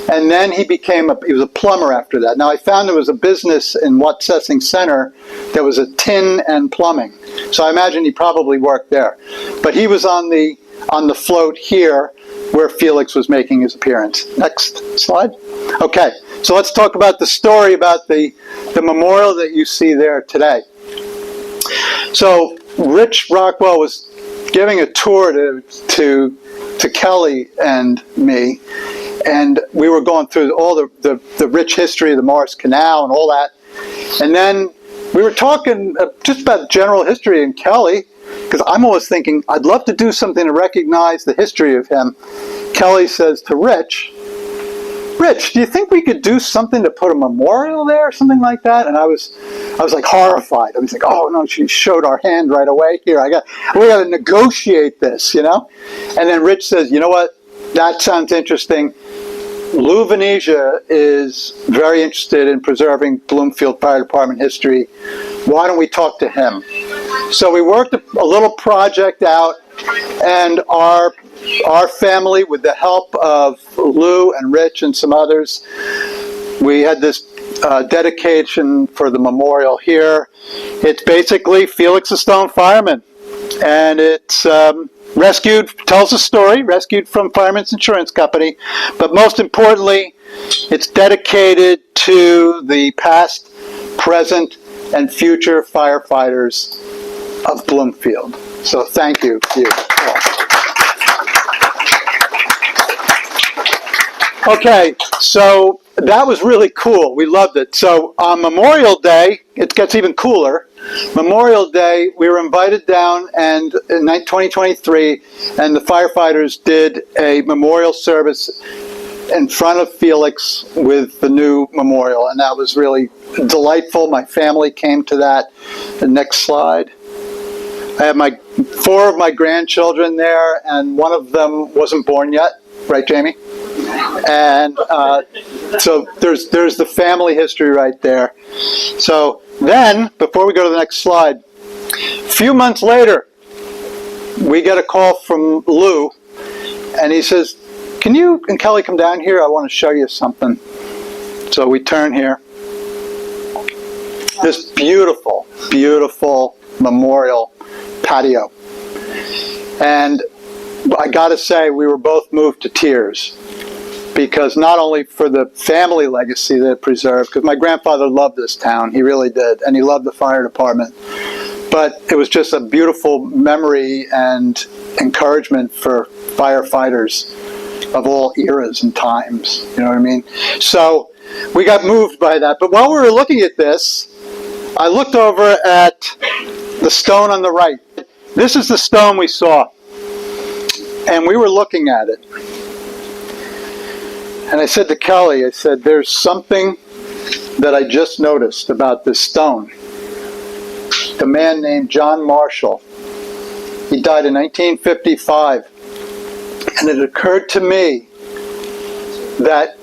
and then he was a plumber after that. Now I found there was a business in Watsessing Center that was a tin and plumbing. So I imagine he probably worked there. But he was on the float here where Felix was making his appearance. Next slide. Okay, so let's talk about the story about the memorial that you see there today. So Rich Rockwell was giving a tour to Kelly and me, and we were going through all the rich history of the Morris Canal and all that. And then we were talking just about general history, and Kelly, because I'm always thinking, I'd love to do something to recognize the history of him. Kelly says to Rich, do you think we could do something to put a memorial there or something like that? And I was like horrified. I was like, oh no, she showed our hand right away here. We got to negotiate this, And then Rich says, you know what? That sounds interesting. Lou Venetia is very interested in preserving Bloomfield Fire Department history. Why don't we talk to him? So we worked a little project out, and our family, with the help of Lou and Rich and some others, we had this dedication for the memorial here. It's basically Felix the Stone Fireman, and it's tells a story, rescued from Fireman's Insurance Company, but most importantly, it's dedicated to the past, present, and future firefighters of Bloomfield. So thank you to you all. Okay, so that was really cool. We loved it. So on Memorial Day, it gets even cooler. Memorial Day, we were invited down, and in 2023, and the firefighters did a memorial service in front of Felix with the new memorial, and that was really delightful. My family came to that. The next slide. I have 4 of my grandchildren there, and one of them wasn't born yet. Right, Jamie? And so there's the family history right there. So then, before we go to the next slide, a few months later, we get a call from Lou, and he says, can you and Kelly come down here? I want to show you something. So we turn here. This beautiful, beautiful memorial patio. And I got to say, we were both moved to tears, because not only for the family legacy that it preserved, because my grandfather loved this town, he really did, and he loved the fire department, but it was just a beautiful memory and encouragement for firefighters of all eras and times. You know what I mean? So we got moved by that. But while we were looking at this, I looked over at the stone on the right. This is the stone we saw. And we were looking at it. And I said to Kelly, I said, there's something that I just noticed about this stone. A man named John Marshall. He died in 1955. And it occurred to me that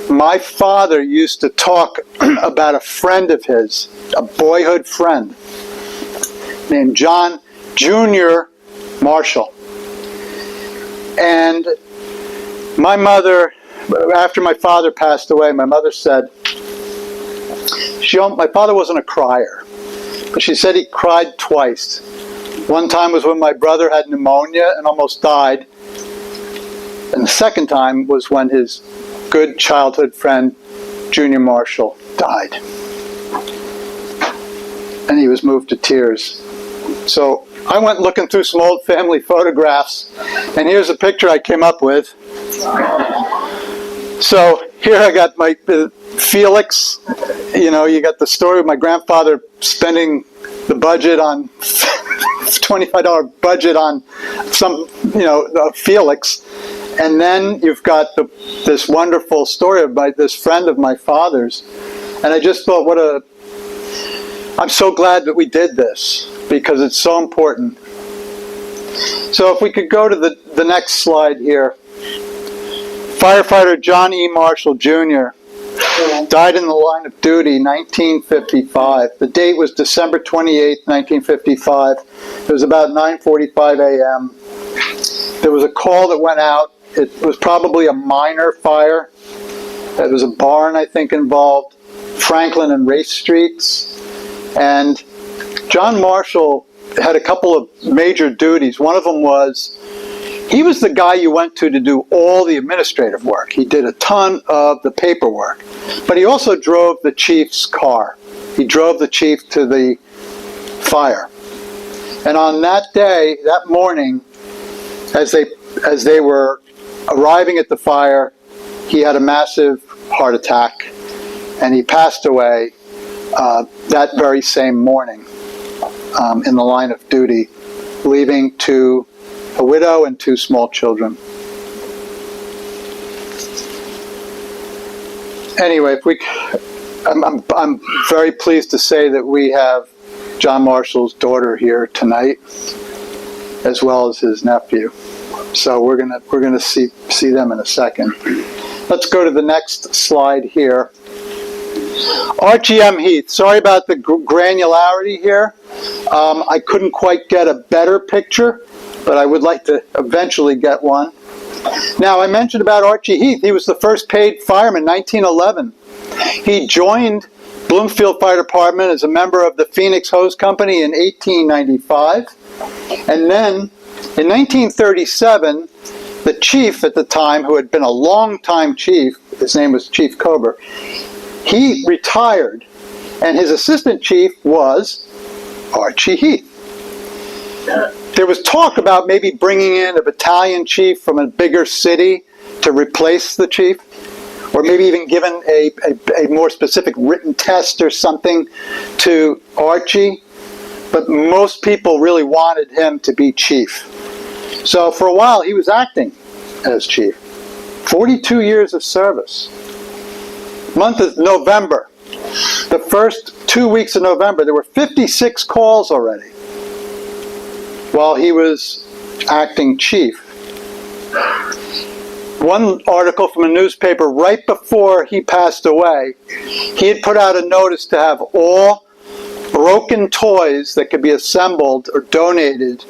my father used to talk about a friend of his, a boyhood friend, named John Jr. Marshall. And my mother, after my father passed away, my mother said, my father wasn't a crier, but she said he cried twice. One time was when my brother had pneumonia and almost died. And the second time was when his good childhood friend, Junior Marshall, died. And he was moved to tears. So I went looking through some old family photographs, and here's a picture I came up with. So here I got my Felix. You know, you got the story of my grandfather spending the budget on $25 budget on some, Felix. And then you've got this wonderful story about this friend of my father's. And I just thought, I'm so glad that we did this, because it's so important. So if we could go to the next slide here. Firefighter John E. Marshall Jr. died in the line of duty 1955. The date was December 28, 1955. It was about 9:45 a.m. There was a call that went out. It was probably a minor fire. There was a barn, I think, involved. Franklin and Race Streets. And John Marshall had a couple of major duties. One of them was, he was the guy you went to do all the administrative work. He did a ton of the paperwork. But he also drove the chief's car. He drove the chief to the fire. And on that day, that morning, as they were arriving at the fire, he had a massive heart attack, and he passed away that very same morning in the line of duty, leaving a widow and 2 small children. Anyway, I'm very pleased to say that we have John Marshall's daughter here tonight, as well as his nephew. So we're gonna see them in a second. Let's go to the next slide here. Archie M. Heath. Sorry about the granularity here. I couldn't quite get a better picture, but I would like to eventually get one. Now, I mentioned about Archie Heath. He was the first paid fireman in 1911. He joined Bloomfield Fire Department as a member of the Phoenix Hose Company in 1895. And then, in 1937, the chief at the time, who had been a long-time chief, his name was Chief Kober, he retired, and his assistant chief was Archie Heath. There was talk about maybe bringing in a battalion chief from a bigger city to replace the chief, or maybe even given a more specific written test or something to Archie. But most people really wanted him to be chief. So for a while he was acting as chief. 42 years of service. Month of November. The first 2 weeks of November, there were 56 calls already while he was acting chief. One article from a newspaper right before he passed away, he had put out a notice to have all broken toys that could be assembled or donated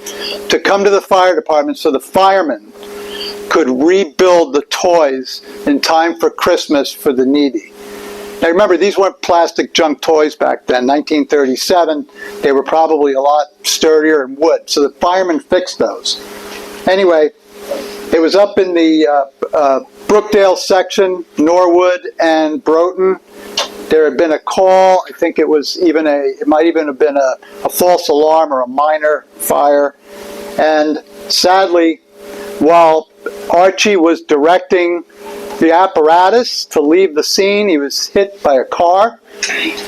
to come to the fire department so the firemen could rebuild the toys in time for Christmas for the needy. Now remember, these weren't plastic junk toys back then. 1937, they were probably a lot sturdier and wood, so the firemen fixed those. Anyway, it was up in the Brookdale section, Norwood and Broughton. There had been a call. I think it might even have been a false alarm or a minor fire. And sadly, while Archie was directing the apparatus to leave the scene, he was hit by a car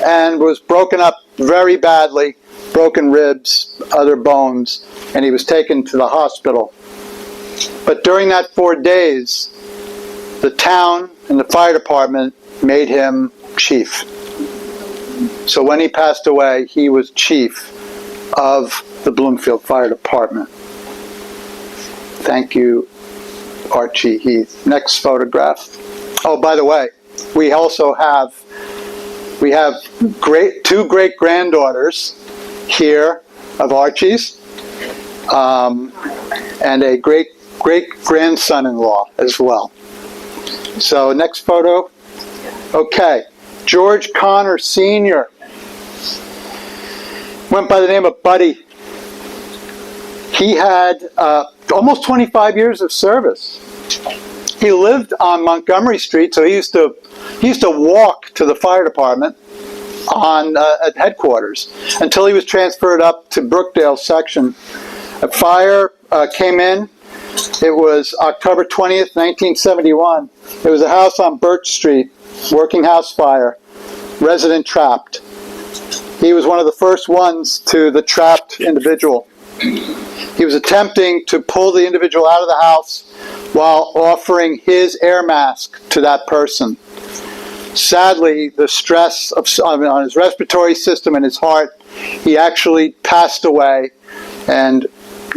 and was broken up very badly, broken ribs, other bones, and he was taken to the hospital. But during that 4 days, the town and the fire department made him chief. So when he passed away, he was chief of the Bloomfield Fire Department. Thank you, Archie Heath. Next photograph. Oh, by the way, we also have two great granddaughters here of Archie's, and a great grandson-in-law as well. So next photo. Okay, George Connor Sr. went by the name of Buddy. He had almost 25 years of service. He lived on Montgomery Street, so he used to walk to the fire department at headquarters until he was transferred up to Brookdale section. A fire came in. It was October 20th, 1971. It was a house on Birch Street, working house fire, resident trapped. He was one of the first ones to the trapped individual. He was attempting to pull the individual out of the house while offering his air mask to that person. Sadly, the stress on his respiratory system and his heart, he actually passed away and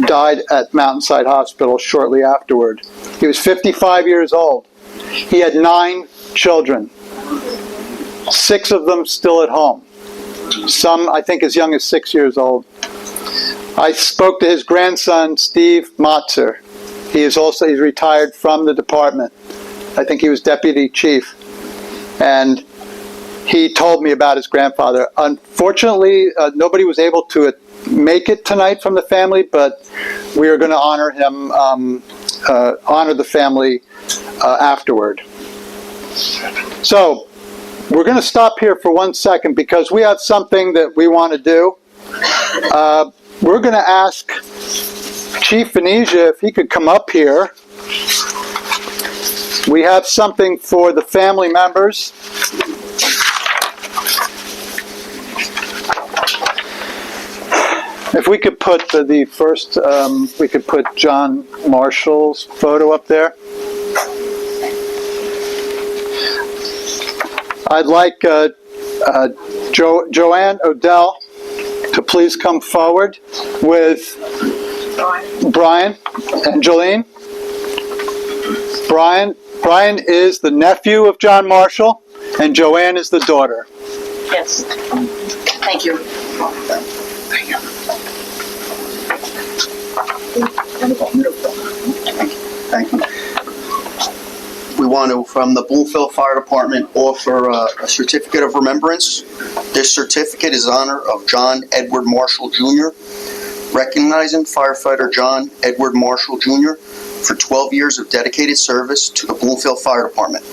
died at Mountainside Hospital shortly afterward. He was 55 years old. He had 9 children, 6 of them still at home. Some, I think, as young as 6 years old. I spoke to his grandson, Steve Motzer. He's retired from the department. I think he was deputy chief. And he told me about his grandfather. Unfortunately, nobody was able to make it tonight from the family, but we are going to honor him, honor the family afterward. So, we're going to stop here for 1 second because we have something that we want to do. We're going to ask Chief Venetia if he could come up here. We have something for the family members. If we could put the first, we could put John Marshall's photo up there. I'd like Joanne Odell to please come forward with Brian and Jolene. Brian is the nephew of John Marshall, and Joanne is the daughter. Yes. Thank you. Thank you. Thank you. We want to, from the Bloomfield Fire Department, offer a certificate of remembrance. This certificate is in honor of John Edward Marshall Jr., recognizing firefighter John Edward Marshall Jr. for 12 years of dedicated service to the Bloomfield Fire Department.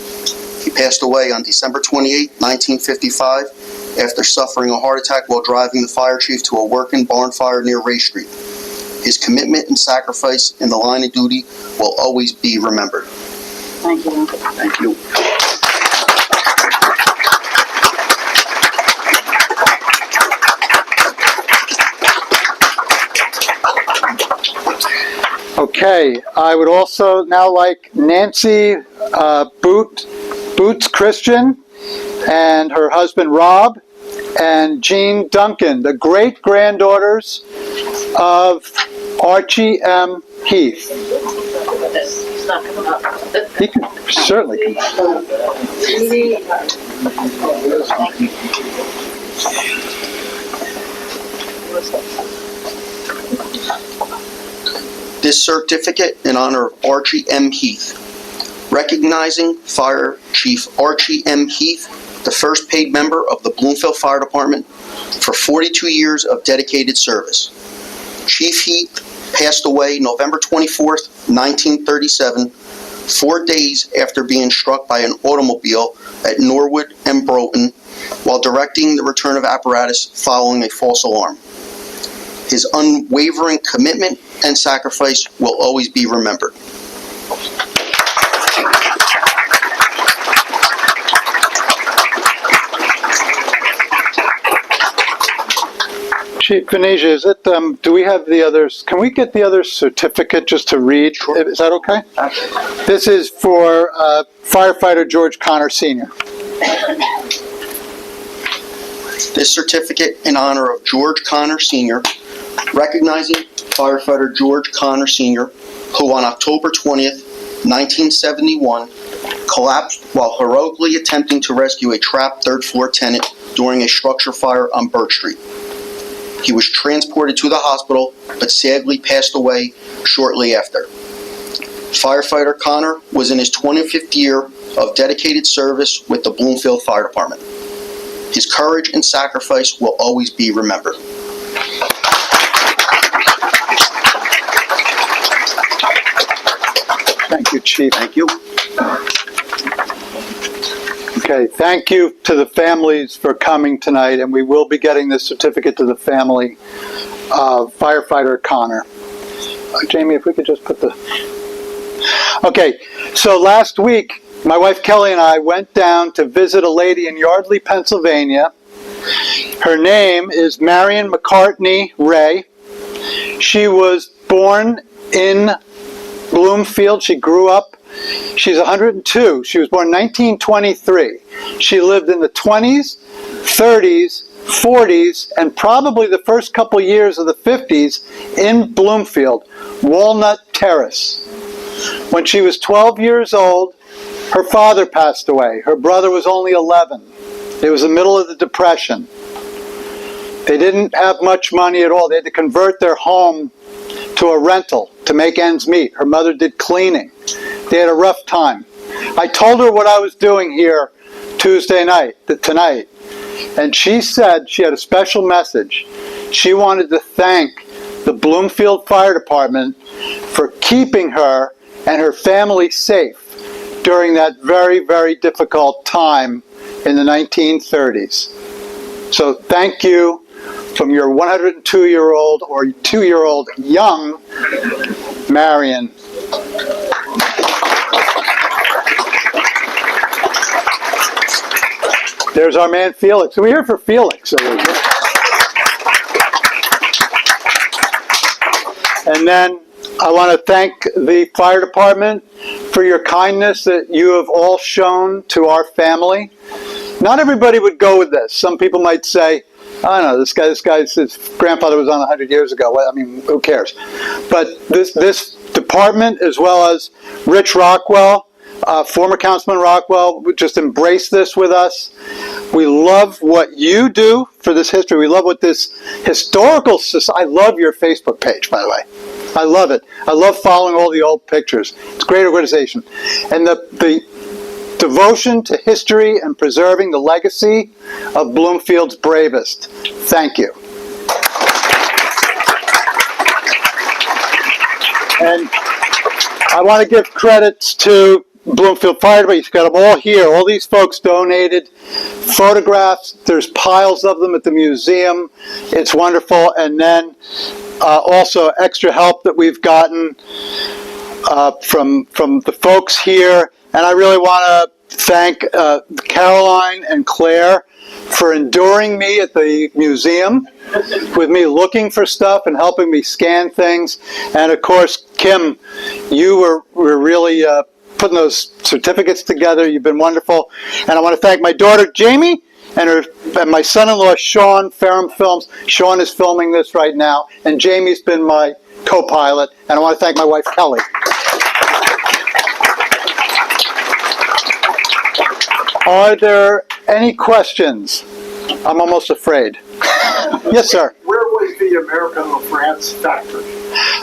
He passed away on December 28, 1955, after suffering a heart attack while driving the fire chief to a working barn fire near Ray Street. His commitment and sacrifice in the line of duty will always be remembered. Thank you. Thank you. Okay, I would also now like Nancy Boots Christian and her husband Rob and Jean Duncan, the great-granddaughters of Archie M. Heath. He's not coming up. He can certainly come up. Thank you. This certificate in honor of Archie M. Heath, recognizing Fire Chief Archie M. Heath, the first paid member of the Bloomfield Fire Department, for 42 years of dedicated service. Chief Heath passed away November 24th, 1937, 4 days after being struck by an automobile at Norwood and Broughton while directing the return of apparatus following a false alarm. His unwavering commitment and sacrifice will always be remembered. Chief Venetia, is it, do we have the others? Can we get the other certificate just to read? Sure. Is that okay? This is for firefighter George Connor Sr. This certificate in honor of George Connor Sr., recognizing firefighter George Connor Sr., who on October 20th, 1971, collapsed while heroically attempting to rescue a trapped third-floor tenant during a structure fire on Birch Street. He was transported to the hospital, but sadly passed away shortly after. Firefighter Connor was in his 25th year of dedicated service with the Bloomfield Fire Department. His courage and sacrifice will always be remembered. Thank you, Chief. Thank you. Okay, thank you to the families for coming tonight, and we will be getting this certificate to the family of firefighter Connor. Jamie, if we could just put the... Okay, so last week, my wife Kelly and I went down to visit a lady in Yardley, Pennsylvania. Her name is Marion McCartney Ray. She was born in Bloomfield. She grew up. She's 102. She was born in 1923. She lived in the 20s, 30s, 40s, and probably the first couple years of the 50s in Bloomfield, Walnut Terrace. When she was 12 years old, her father passed away. Her brother was only 11. It was the middle of the Depression. They didn't have much money at all. They had to convert their home to a rental to make ends meet. Her mother did cleaning. They had a rough time. I told her what I was doing here tonight, and she said she had a special message. She wanted to thank the Bloomfield Fire Department for keeping her and her family safe during that very, very difficult time in the 1930s. So thank you from your 102-year-old or 2-year-old young Marion. There's our man Felix. We're here for Felix. And then I want to thank the fire department for your kindness that you have all shown to our family. Not everybody would go with this. Some people might say, I don't know, this guy's his grandfather was on 100 years ago. I mean, who cares? But this department, as well as Rich Rockwell, former Councilman Rockwell, just embrace this with us. We love what you do for this history. We love what this historical society... I love your Facebook page, by the way. I love it. I love following all the old pictures. It's a great organization. And the devotion to history and preserving the legacy of Bloomfield's bravest. Thank you. And I want to give credits to Bloomfield Fire Department. You've got them all here. All these folks donated photographs. There's piles of them at the museum. It's wonderful. And then also extra help that we've gotten from the folks here. And I really want to thank Caroline and Claire for enduring me at the museum with me looking for stuff and helping me scan things. And of course, Kim, you were really putting those certificates together. You've been wonderful. And I want to thank my daughter, Jamie, and my son-in-law, Sean, Ferrum Films. Sean is filming this right now. And Jamie's been my co-pilot. And I want to thank my wife, Kelly. Are there any questions? I'm almost afraid. Yes, sir. Where was the American La France factory?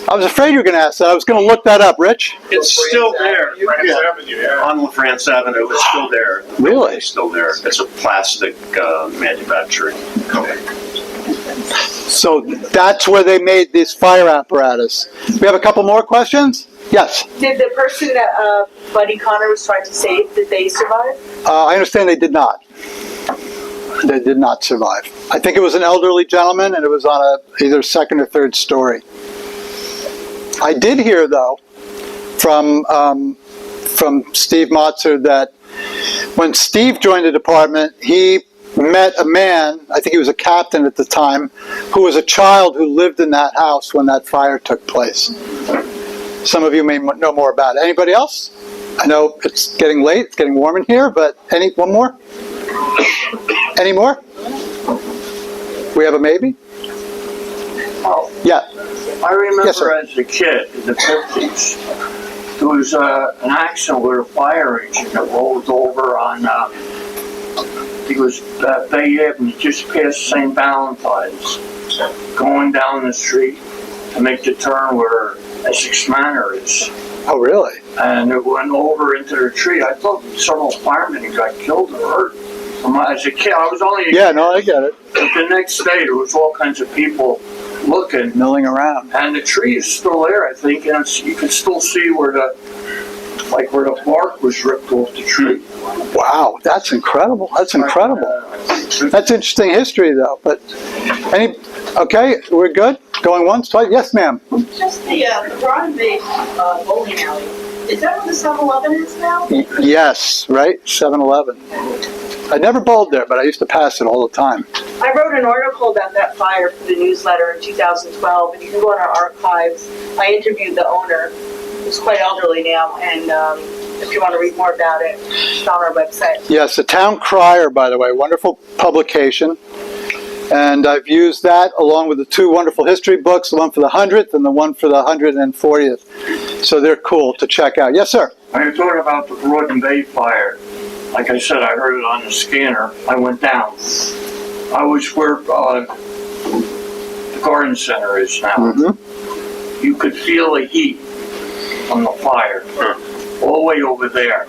I was afraid you were going to ask that. I was going to look that up, Rich. It's still there. France Avenue, yeah. On La France Avenue, it's still there. Really? It's still there. It's a plastic manufacturing company. So that's where they made this fire apparatus. We have a couple more questions? Yes. Did the person that Buddy Connor was trying to save, did they survive? I understand they did not. They did not survive. I think it was an elderly gentleman, and it was on a either second or third story. I did hear, though, from Steve Motzer that when Steve joined the department, he met a man, I think he was a captain at the time, who was a child who lived in that house when that fire took place. Some of you may know more about it. Anybody else? I know it's getting late, it's getting warm in here, but one more? Any more? We have a maybe? Oh, Yeah. I remember Yes, sir. as a kid in the 50s, there was an accident with a fire engine that rolled over on, it was Bay Avenue, just past St. Valentine's, going down the street to make the turn where Essex Manor is. Oh, really? And it went over into the tree. I thought several firemen got killed or hurt. As a kid, I was only a Yeah, kid. no, I get it. But the next day, there was all kinds of people looking. Milling around. And the tree is still there, I think, and you can still see where the bark was ripped off the tree. Wow, that's incredible. That's incredible. That's interesting history, though. But okay, we're good? Going once, twice? Yes, ma'am. Just the Broad Bay bowling alley. Is that where the 7-Eleven is now? Yes, right? 7-Eleven. I never bowled there, but I used to pass it all the time. I wrote an article about that fire for the newsletter in 2012, and you can go in our archives. I interviewed the owner, who's quite elderly now, and if you want to read more about it, it's on our website. Yes, the Town Crier, by the way, wonderful publication. And I've used that along with the two wonderful history books, the one for the 100th and the one for the 140th. So they're cool to check out. Yes, sir? When you're talking about the Broad Bay fire, like I said, I heard it on the scanner. I went down. I was where the garden center is now. Mm-hmm. You could feel the heat from the fire all the way over there.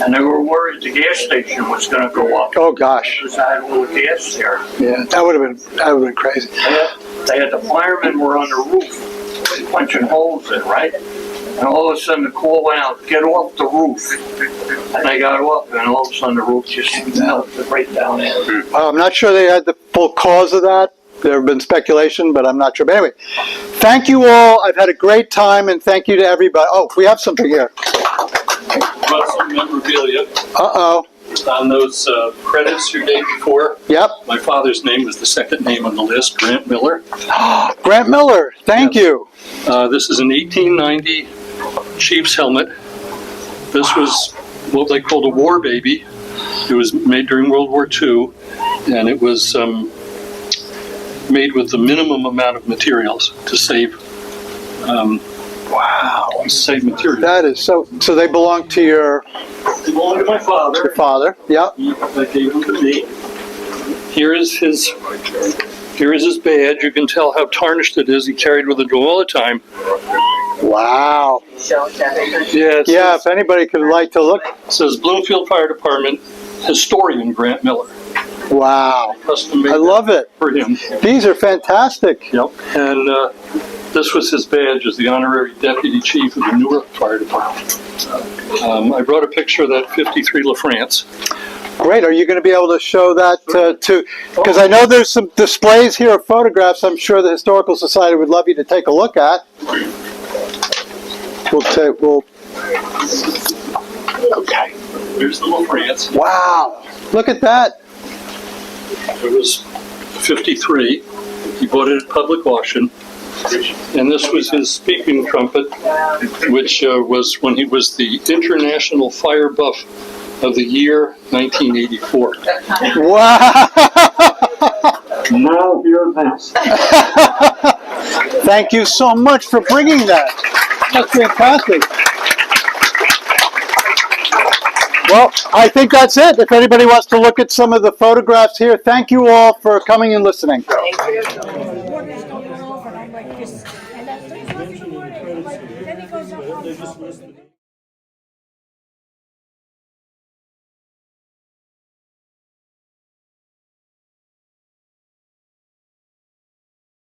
And they were worried the gas station was going to go up. Oh, gosh. Because I had all the gas there. Yeah, that would have been crazy. They had the firemen were on the roof punching holes in, right? And all of a sudden the call went out, get off the roof. And they got off, and all of a sudden the roof just melted right down in. I'm not sure they had the full cause of that. There have been speculation, but I'm not sure. But anyway, thank you all. I've had a great time, and thank you to everybody. Oh, we have something here. About some memorabilia Uh-oh. on those credits your day before. Yep. My father's name was the second name on the list, Grant Miller. Grant Miller, thank you. This is an 1890 Chief's helmet. This was what they called a war baby. It was made during World War II, and it was made with the minimum amount of materials to save save material. That is so they belong to your They belonged to my father. father. Yep. I gave them to me. Here is his badge. You can tell how tarnished it is. He carried with him all the time. Wow. Yeah, Yeah, if anybody could like to look. It says Bloomfield Fire Department Historian Grant Miller. Wow. Custom made I love it. for him. These are fantastic. Yep. And this was his badge as the honorary deputy chief of the Newark Fire Department. I brought a picture of that 53 LaFrance. Great. Are you going to be able to show that to? Because I know there's some displays here of photographs. I'm sure the Historical Society would love you to take a look at. We'll. Okay. Here's the LaFrance. Wow. Look at that. It was 53. He bought it at public auction. And this was his speaking trumpet, which was when he was the International Fire Buff of the year 1984. Wow. Now hear this. Thank you so much for bringing that. That's fantastic. Well, I think that's it. If anybody wants to look at some of the photographs here, thank you all for coming and listening. Thank you. And I'm like, just, and then 3 o'clock in the morning, like, then he goes up on top of me.